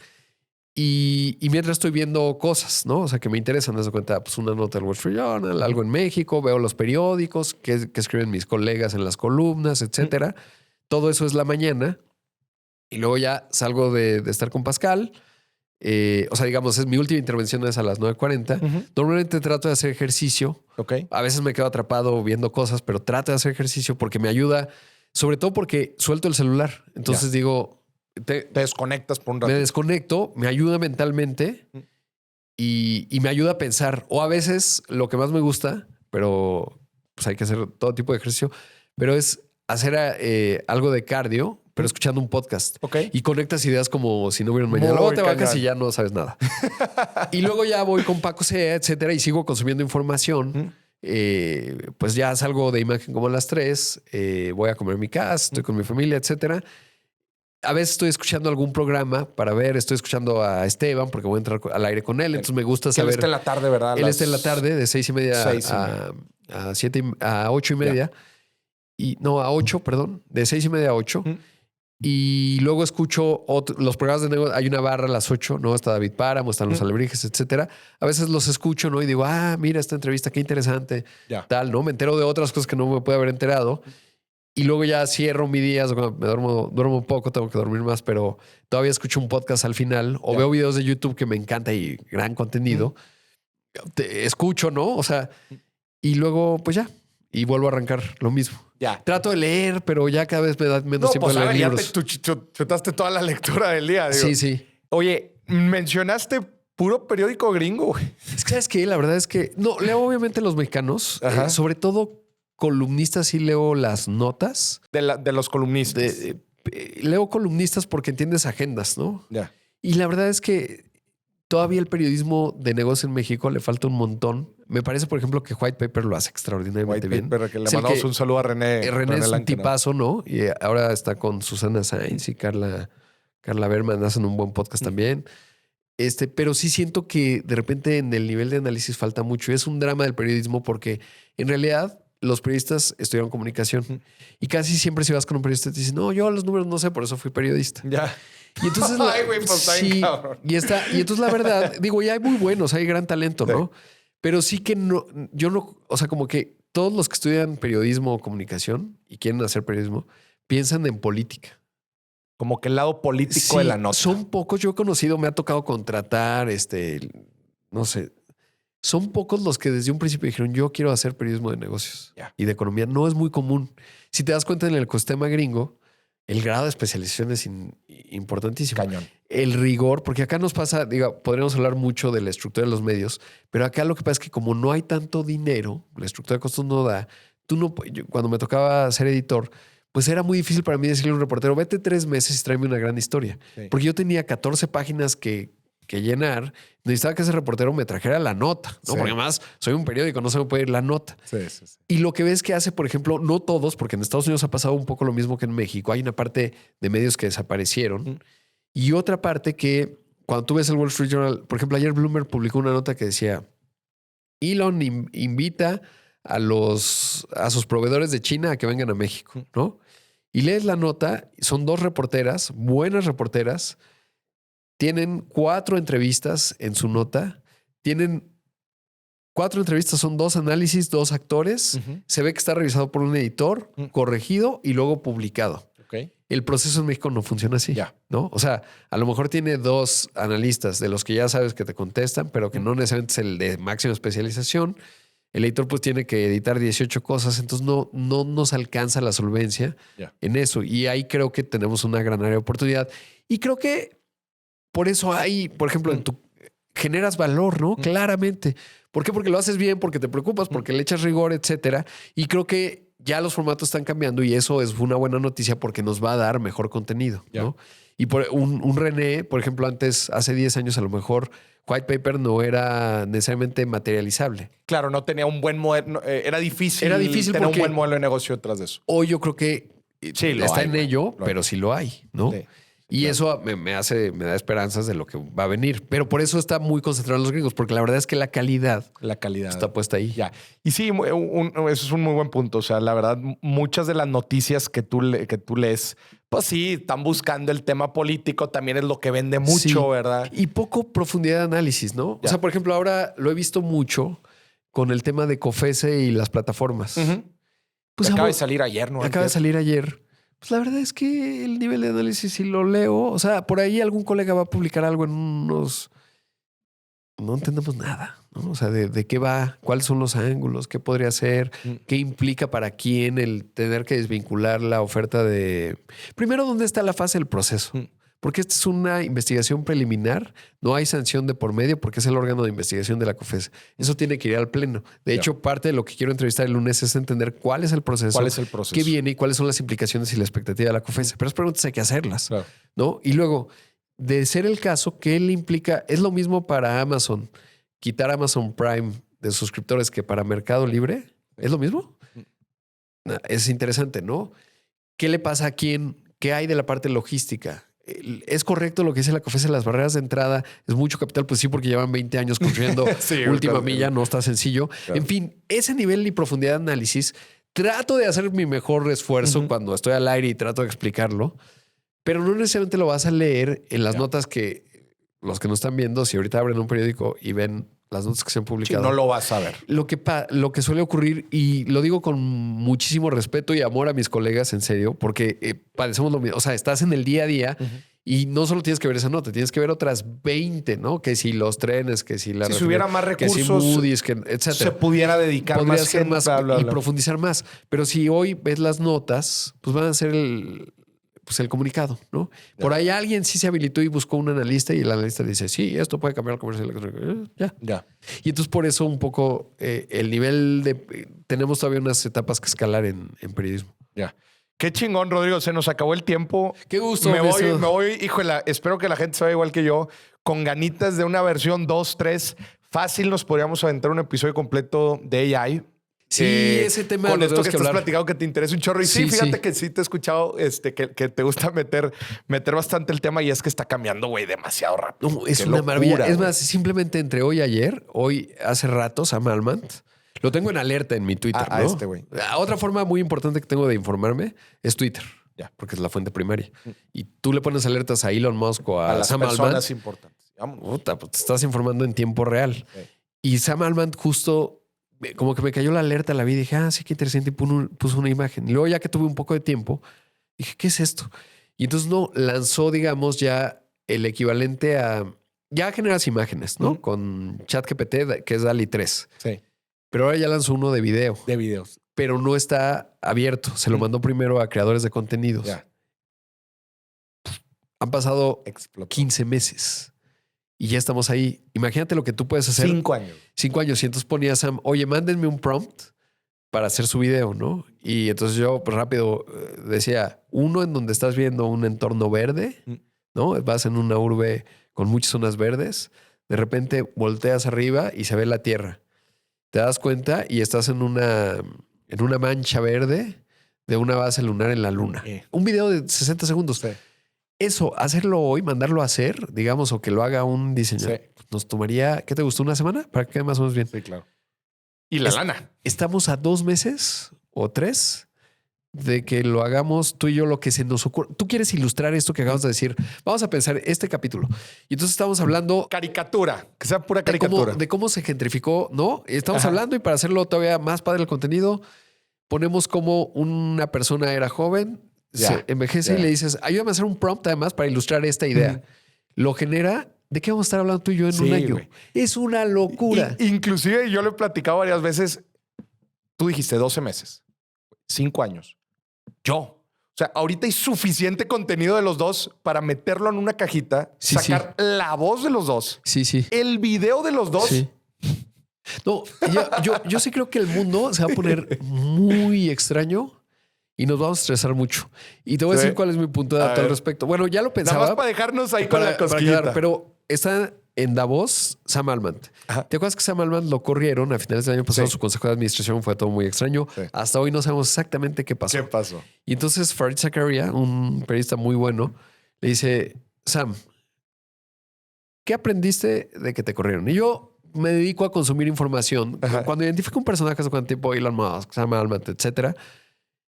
Y mientras estoy viendo cosas, ¿no? O sea, que me interesan, me doy cuenta, pues una nota del Wall Street Journal, algo en México, veo los periódicos que escriben mis colegas en las columnas, etcétera. Todo eso es la mañana. Y luego ya salgo de estar con Pascal. O sea, digamos, es mi última intervención es a las 9:40. Normalmente trato de hacer ejercicio. Ok. A veces me quedo atrapado viendo cosas, pero trato de hacer ejercicio porque me ayuda, sobre todo porque suelto el celular. Entonces digo, Te desconectas por un rato. me desconecto, me ayuda mentalmente y me ayuda a pensar. O a veces lo que más me gusta, pero pues hay que hacer todo tipo de ejercicio, pero es hacer algo de cardio, pero escuchando un podcast. Ok. Y conectas ideas como si no hubiera un mañana. Muy Luego te vacas cañón. y ya no sabes nada. Y luego ya voy con Paco Sea, etcétera, y sigo consumiendo información. Pues ya salgo de imagen como a las 3. Voy a comer en mi casa, estoy con mi familia, etcétera. A veces estoy escuchando algún programa para ver, estoy escuchando a Esteban porque voy a entrar al aire con él. Entonces me gusta Que él saber. está en la tarde, ¿verdad? Él está en la tarde de 6:30 a 8:30. Y no, a 8, perdón, de 6:30 a 8. Y luego escucho los programas de negocio. Hay una barra a las 8, ¿no? Está David Páramo, están los Alebrijes, etcétera. A veces los escucho, ¿no? Y digo, mira esta entrevista, qué interesante. Tal, ¿no? Me entero de otras cosas que no me puede haber enterado. Y luego ya cierro mi día, me duermo poco, tengo que dormir más, pero todavía escucho un podcast al final o veo videos de YouTube que me encanta y gran contenido. Te escucho, ¿no? O sea, y luego pues ya, y vuelvo a arrancar lo mismo. Ya. Trato de leer, pero ya cada vez me da menos tiempo pues, de leer ya libros. tú chutaste toda la lectura del día. Digo. Sí, sí. Oye, mencionaste puro periódico gringo, güey. Es que, ¿sabes qué? La verdad es que no, leo obviamente los mexicanos, sobre todo columnistas, sí leo las notas. De los columnistas. Leo columnistas porque entiendes agendas, ¿no? Ya. Y la verdad es que todavía el periodismo de negocio en México le falta un montón. Me parece, por ejemplo, que White Paper lo hace extraordinariamente bien. Que le mandamos un saludo a René. René es un tipazo, ¿no? Y ahora está con Susana Sainz y Carla Berman, hacen un buen podcast también. Pero sí siento que de repente en el nivel de análisis falta mucho. Y es un drama del periodismo porque en realidad los periodistas estudiaron comunicación y casi siempre si vas con un periodista te dicen, no, yo los números no sé, por eso fui periodista. Ya. Y entonces y entonces la verdad, digo, ya hay muy buenos, hay gran talento, ¿no? Pero sí que no, yo no, o sea, como que todos los que estudian periodismo o comunicación y quieren hacer periodismo piensan en política. Como que el lado político de la nota. Son pocos, yo he conocido, me ha tocado contratar, no sé, son pocos los que desde un principio dijeron, yo quiero hacer periodismo de negocios y de economía. No es muy común. Si te das cuenta en el ecosistema gringo, el grado de especialización es importantísimo. Cañón. El rigor, porque acá nos pasa, podríamos hablar mucho de la estructura de los medios, pero acá lo que pasa es que como no hay tanto dinero, la estructura de costos no da, cuando me tocaba ser editor, pues era muy difícil para mí decirle a un reportero, vete 3 meses y tráeme una gran historia. Sí. Porque yo tenía 14 páginas que llenar, necesitaba que ese reportero me trajera la nota, ¿no? Sí. Porque además soy un periódico, no se me puede ir la nota. Sí. Y lo que ves que hace, por ejemplo, no todos, porque en Estados Unidos ha pasado un poco lo mismo que en México. Hay una parte de medios que desaparecieron y otra parte que cuando tú ves el Wall Street Journal, por ejemplo, ayer Bloomberg publicó una nota que decía, Elon invita a sus proveedores de China a que vengan a México, ¿no? Y lees la nota, son 2 reporteras, buenas reporteras, tienen 4 entrevistas en su nota. Tienen 4 entrevistas, son 2 análisis, 2 actores. Se ve que está revisado por un editor, corregido y luego publicado. Okay. El proceso en México no funciona así, ¿no? O sea, a lo mejor tiene 2 analistas de los que ya sabes que te contestan, pero que no necesariamente es el de máxima especialización. El editor pues tiene que editar 18 cosas, entonces no nos alcanza la solvencia en eso. Y ahí creo que tenemos una gran área de oportunidad. Y creo que por eso hay, por ejemplo, generas valor, ¿no? Claramente. ¿Por qué? Porque lo haces bien, porque te preocupas, porque le echas rigor, etcétera. Y creo que ya los formatos están cambiando y eso es una buena noticia porque nos va a dar mejor contenido, ¿no? Y por un René, por ejemplo, hace 10 años a lo mejor White Paper no era necesariamente materializable. Claro, no tenía un buen modelo. Era difícil tener un buen modelo de negocio detrás de eso. Hoy yo creo que está en ello, pero sí lo hay, ¿no? Sí. Y eso me da esperanzas de lo que va a venir. Pero por eso está muy concentrado en los gringos, porque la verdad es que la calidad está puesta ahí. Y sí, eso es un muy buen punto. O sea, la verdad, muchas de las noticias que tú lees, pues sí, están buscando el tema político, también es lo que vende mucho, ¿verdad? Y poco profundidad de análisis, ¿no? O sea, por ejemplo, ahora lo he visto mucho con el tema de COFESE y las plataformas. Pues acaba de salir ayer, ¿no? Acaba de salir ayer. Pues la verdad es que el nivel de análisis, si lo leo, o sea, por ahí algún colega va a publicar algo en unos... No entendemos nada, ¿no? O sea, de qué va, cuáles son los ángulos, qué podría ser, qué implica para quién el tener que desvincular la oferta de... Primero, ¿dónde está la fase del proceso? Porque esta es una investigación preliminar, no hay sanción de por medio porque es el órgano de investigación de la COFESE. Eso tiene que ir al pleno. De hecho, parte de lo que quiero entrevistar el lunes es entender cuál es el proceso, qué viene y cuáles son las implicaciones y la expectativa de la COFESE. Pero las preguntas hay que hacerlas, claro, ¿no? Y luego, de ser el caso, ¿qué le implica? Es lo mismo para Amazon, quitar Amazon Prime de suscriptores que para Mercado Libre. ¿Es lo mismo? Es interesante, ¿no? ¿Qué le pasa a quién? ¿Qué hay de la parte logística? ¿Es correcto lo que dice la COFESE? Las barreras de entrada es mucho capital. Pues sí, porque llevan 20 años construyendo sí, última milla, no está sencillo. Claro. En fin, ese nivel y profundidad de análisis, trato de hacer mi mejor esfuerzo cuando estoy al aire y trato de explicarlo, pero no necesariamente lo vas a leer en las notas que los que nos están viendo, si ahorita abren un periódico y ven las notas que se han publicado. Sí, no lo vas a ver. Lo que suele ocurrir, y lo digo con muchísimo respeto y amor a mis colegas, en serio, porque padecemos lo mismo. O sea, estás en el día a día y no solo tienes que ver esa nota, tienes que ver otras 20, ¿no? Que si los trenes, que si la... Si hubiera más recursos, que si Moody's, que etcétera. Se pudiera dedicar más gente, más bla, bla, bla, y profundizar más. Pero si hoy ves las notas, pues van a ser el comunicado, ¿no? Ya. Por ahí alguien sí se habilitó y buscó un analista y el analista dice, sí, esto puede cambiar el comercio electrónico. Ya. Y entonces por eso un poco el nivel de... tenemos todavía unas etapas que escalar en periodismo. Ya. Qué chingón, Rodrigo. Se nos acabó el tiempo. Qué gusto. Me voy, híjole, espero que la gente se vaya igual que yo, con ganitas de una versión 2, 3. Fácil nos podríamos aventar un episodio completo de AI. Sí, ese tema con esto que estás platicando que te interesa un chorro. Y sí, fíjate que sí te he escuchado que te gusta meter bastante el tema y es que está cambiando, güey, demasiado rápido. No, es una maravilla. Es más, simplemente entre hoy y ayer, hace rato, Sam Altman, lo tengo en alerta en mi Twitter, ¿no? Güey. Otra forma muy importante que tengo de informarme es Twitter. Ya. Porque es la fuente primaria. Y tú le pones alertas a Elon Musk o a Sam Altman. Las personas importantes. Puta, pues te estás informando en tiempo real. Sí. Y Sam Altman justo... como que me cayó la alerta, la vi y dije, sí, qué interesante, y puso una imagen. Y luego ya que tuve un poco de tiempo, dije, ¿qué es esto? Y entonces lanzó, digamos, ya el equivalente a... Ya generas imágenes, ¿no? Con ChatGPT, que es DALL-E 3. Sí. Pero ahora ya lanzó uno de video. De videos. Pero no está abierto. Se lo mandó primero a creadores de contenidos. Ya. Han pasado 15 meses. Y ya estamos ahí. Imagínate lo que tú puedes hacer. 5 años. 5 años. Y entonces ponía a Sam, oye, mándenme un prompt para hacer su video, ¿no? Y entonces yo pues, rápido decía, uno en donde estás viendo un entorno verde, ¿no? Vas en una urbe con muchas zonas verdes. De repente volteas arriba y se ve la tierra. Te das cuenta y estás en una mancha verde de una base lunar en la luna. Un video de 60 segundos. Sí. Eso, hacerlo hoy, mandarlo a hacer, digamos, o que lo haga un diseñador, nos tomaría, ¿qué te gustó? ¿1 semana? Para que quede más o menos bien. Sí, claro. Y la lana. Estamos a 2 meses o 3 de que lo hagamos tú y yo lo que se nos ocurre. Tú quieres ilustrar esto que acabas de decir. Vamos a pensar este capítulo. Y entonces estamos hablando... Caricatura, que sea pura caricatura. De cómo se gentrificó, ¿no? Estamos hablando y para hacerlo todavía más padre el contenido, ponemos como una persona era joven, se envejece y le dices, ayúdame a hacer un prompt además para ilustrar esta idea. Lo genera. ¿De qué vamos a estar hablando tú y yo en un año? Wey. Es una locura. Inclusive yo lo he platicado varias veces. Tú dijiste 12 meses, 5 años. O sea, ahorita hay suficiente contenido de los dos para meterlo en una cajita, sacar la voz de los dos, el video de los dos. Sí. No, yo sí creo que el mundo se va a poner muy extraño y nos vamos a estresar mucho. Y te voy a decir cuál es mi punto de dato al respecto. Bueno, ya lo pensaba. Nada más para dejarnos ahí con la cosquillita. Pero está en Davos Sam Altman. ¿Te acuerdas que Sam Altman lo corrieron a finales del año pasado? Su consejo de administración fue todo muy extraño. Hasta hoy no sabemos exactamente qué pasó. Y entonces Fareed Zakaria, un periodista muy bueno, le dice, Sam, ¿qué aprendiste de que te corrieron? Y yo me dedico a consumir información. Cuando identifico un personaje con tipo Elon Musk, Sam Altman, etcétera,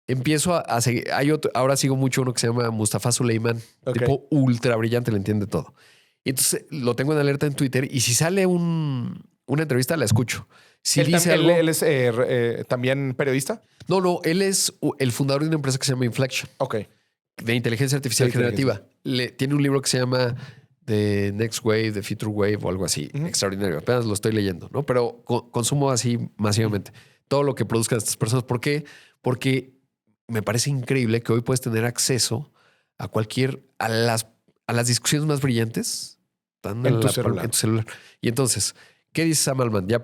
empiezo a seguir. Ahora sigo mucho uno que se llama Mustafa Suleiman, tipo ultra brillante, le entiende todo. Y entonces lo tengo en alerta en Twitter y si sale una entrevista la escucho. Si ¿Él dice él es también periodista? No, él es el fundador de una empresa que se llama Inflection. Ok. de inteligencia artificial generativa. Tiene un libro que se llama The Next Wave, The Future Wave o algo así. Extraordinario. Apenas lo estoy leyendo, ¿no? Pero consumo así masivamente todo lo que produzcan estas personas. ¿Por qué? Porque me parece increíble que hoy puedes tener acceso a las discusiones más brillantes en tu celular. En tu celular. Y entonces, ¿qué dice Sam Altman? Ya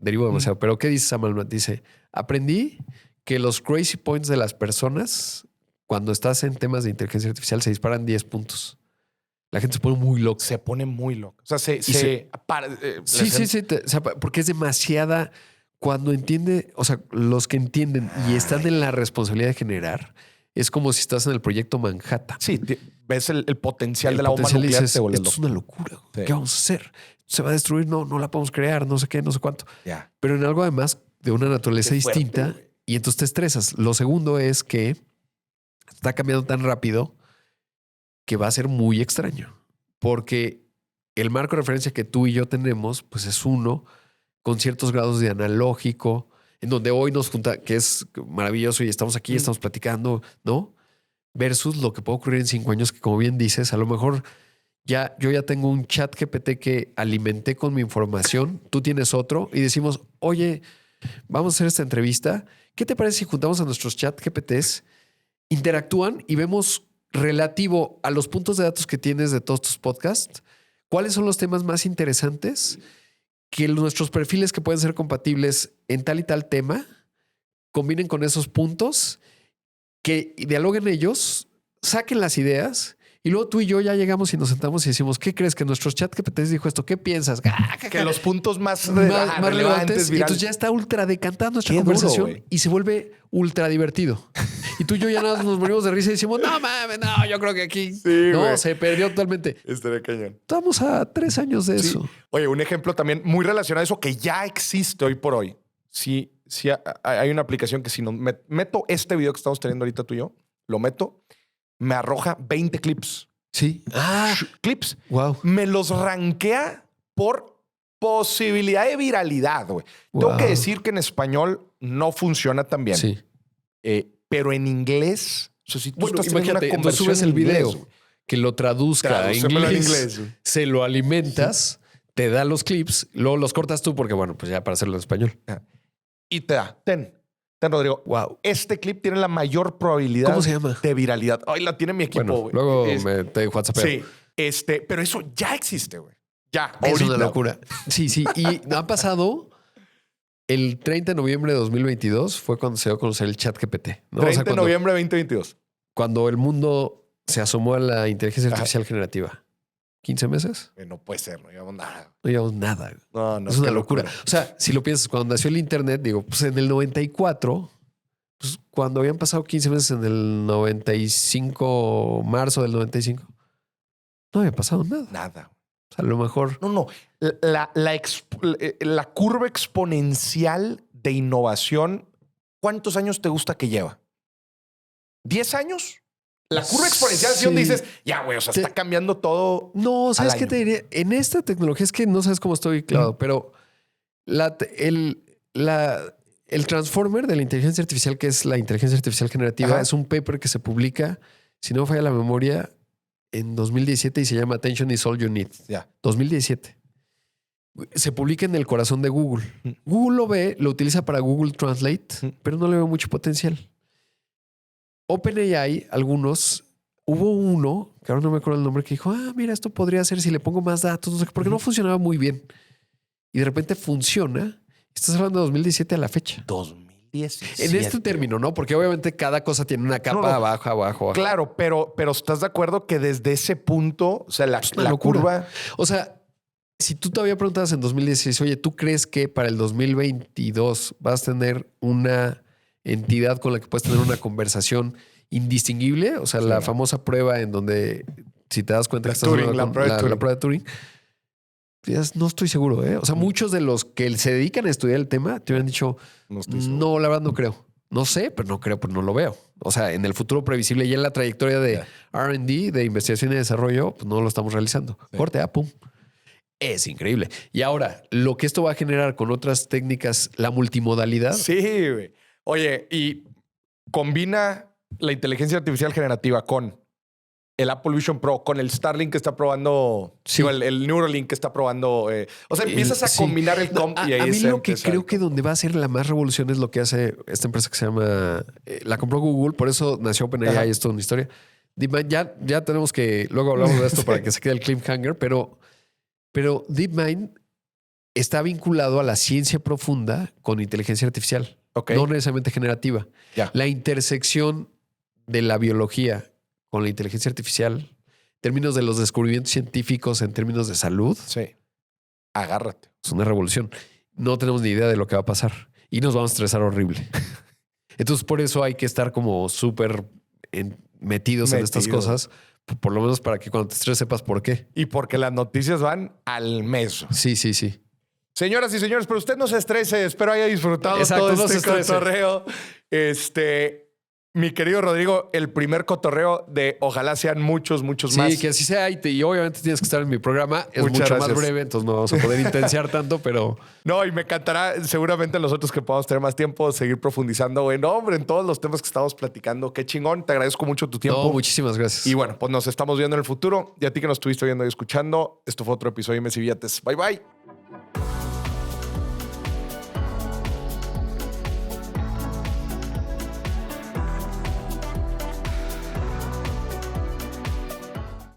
derivo demasiado, pero ¿qué dice Sam Altman? Dice, aprendí que los crazy points de las personas, cuando estás en temas de inteligencia artificial, se disparan 10 puntos. La gente se pone muy loca. Se pone muy loca. O sea, sí, porque es demasiada... Cuando entiende, o sea, los que entienden y están en la responsabilidad de generar, es como si estás en el proyecto Manhattan. Sí, ves el potencial de la bomba nuclear. Dices, esto es una locura. Sí. ¿Qué vamos a hacer? Se va a destruir, no la podemos crear, no sé qué, no sé cuánto. Yeah. Pero en algo además de una naturaleza distinta y entonces te estresas. Lo segundo es que está cambiando tan rápido que va a ser muy extraño porque el marco de referencia que tú y yo tenemos, pues es uno con ciertos grados de analógico, en donde hoy nos junta, que es maravilloso y estamos aquí, estamos platicando, ¿no? Versus lo que puede ocurrir en 5 años, que como bien dices, a lo mejor yo ya tengo un chat GPT que alimenté con mi información, tú tienes otro y decimos, oye, vamos a hacer esta entrevista. ¿Qué te parece si juntamos a nuestros chat GPTs, interactúan y vemos relativo a los puntos de datos que tienes de todos tus podcasts, cuáles son los temas más interesantes que nuestros perfiles que pueden ser compatibles en tal y tal tema combinen con esos puntos, que dialoguen ellos, saquen las ideas y luego tú y yo ya llegamos y nos sentamos y decimos, ¿qué crees? Que nuestros chat GPTs dijo esto, ¿qué piensas? Que los puntos más relevantes. Y entonces ya está ultra decantada nuestra conversación y se vuelve ultra divertido. Y tú y yo ya nada nos morimos de risa y decimos, no mames, no, yo creo que aquí se perdió totalmente. Estaría cañón. Estamos a 3 años de eso. Oye, un ejemplo también muy relacionado a eso que ya existe hoy por hoy. Sí, hay una aplicación que si no meto este video que estamos teniendo ahorita tú y yo, lo meto, me arroja 20 clips. Sí. Clips. Wow. Me los rankea por posibilidad de viralidad, güey. Wow. Tengo que decir que en español no funciona tan bien. Sí. Pero en inglés, o sea, si tú estás imagínate, tú subes el video, que lo traduzca a inglés, se lo alimentas, te da los clips, luego los cortas tú porque, bueno, pues ya para hacerlo en español. Y te da. Ten, Rodrigo. Wow. Este clip tiene la mayor probabilidad. ¿Cómo se llama? De viralidad. Ay, la tiene mi equipo, güey. Luego te WhatsApp. Sí. Pero eso ya existe, güey. Ya. Es ahorita. una locura. Sí. Y ha pasado el 30 de noviembre de 2022 fue cuando se dio a conocer el chat GPT, ¿no? 30 de noviembre de 2022. Cuando el mundo se asomó a la inteligencia artificial generativa. ¿15 meses? No puede ser, no llevamos nada. No llevamos nada. No, es una locura. O sea, si lo piensas, cuando nació el Internet, digo, pues en el 94, pues cuando habían pasado 15 meses en el 95, marzo del 95, no había pasado nada. Nada. O sea, a lo mejor... No. La curva exponencial de innovación, ¿cuántos años te gusta que lleva? ¿10 años? La curva exponencial, si donde dices, ya, güey, o sea, está cambiando todo. No, ¿sabes qué te diría? En esta tecnología es que no sabes cómo estoy clavado, pero el transformer de la inteligencia artificial, que es la inteligencia artificial generativa, es un paper que se publica, si no me falla la memoria, en 2017 y se llama Attention is All You Need. 2017. Se publica en el corazón de Google. Google lo ve, lo utiliza para Google Translate, pero no le ve mucho potencial. OpenAI, hubo uno, que ahora no me acuerdo el nombre, que dijo, mira, esto podría ser si le pongo más datos, no sé qué, porque no funcionaba muy bien. Y de repente funciona. Estás hablando de 2017 a la fecha. 2017. En este término, ¿no? Porque obviamente cada cosa tiene una capa abajo. Claro, pero ¿estás de acuerdo que desde ese punto, o sea, la curva... O sea, si tú todavía preguntas en 2016, oye, ¿tú crees que para el 2022 vas a tener una entidad con la que puedes tener una conversación indistinguible? O sea, la famosa prueba en donde, si te das cuenta que estás hablando la prueba de Turing. No estoy seguro, ¿eh? O sea, muchos de los que se dedican a estudiar el tema te hubieran dicho, no, la verdad no creo. No sé, pero no creo, pero no lo veo. O sea, en el futuro previsible y en la trayectoria de R&D, de investigación y desarrollo, pues no lo estamos realizando. Corte, pum. Es increíble. Y ahora, lo que esto va a generar con otras técnicas, la multimodalidad. Sí, güey. Oye, y combina la inteligencia artificial generativa con el Apple Vision Pro, con el Starlink que está probando, Sí. digo, el Neuralink que está probando. O sea, empiezas a Sí. combinar el comp y ahí a mí se lo que empieza creo que donde va a ser la más revolución es lo que hace esta empresa que se llama... la compró Google, por eso nació Ajá. OpenAI, es toda una historia. DeepMind, ya tenemos que... Luego hablamos de esto para que se quede el cliffhanger, pero DeepMind está vinculado a la ciencia profunda con inteligencia artificial, Ok. no necesariamente generativa. Ya. La intersección de la biología con la inteligencia artificial, en términos de los descubrimientos científicos, en términos de salud, Sí. Agárrate. es una revolución. No tenemos ni idea de lo que va a pasar y nos vamos a estresar horrible. Entonces, por eso hay que estar como súper metidos en estas Metidos. cosas, por lo menos para que cuando te estreses sepas por qué. Y porque las noticias van al mes. Sí, sí, sí. Señoras y señores, pero usted no se estrese. Espero haya disfrutado Exacto, todo no se este estrese. cotorreo. Mi querido Rodrigo, el primer cotorreo de ojalá sean muchos Sí, más. que así sea. Y obviamente tienes que estar en mi programa. Es Muchas mucho gracias. más breve, entonces no vamos a poder intensiar tanto, pero No, y me encantará seguramente en los otros que podamos tener más tiempo, seguir profundizando en todos los temas que estamos platicando. Qué chingón. Te agradezco mucho tu tiempo. no, muchísimas gracias. Y bueno, pues nos estamos viendo en el futuro. Y a ti que nos estuviste viendo y escuchando, esto fue otro episodio de Mes y Billetes. Bye, bye.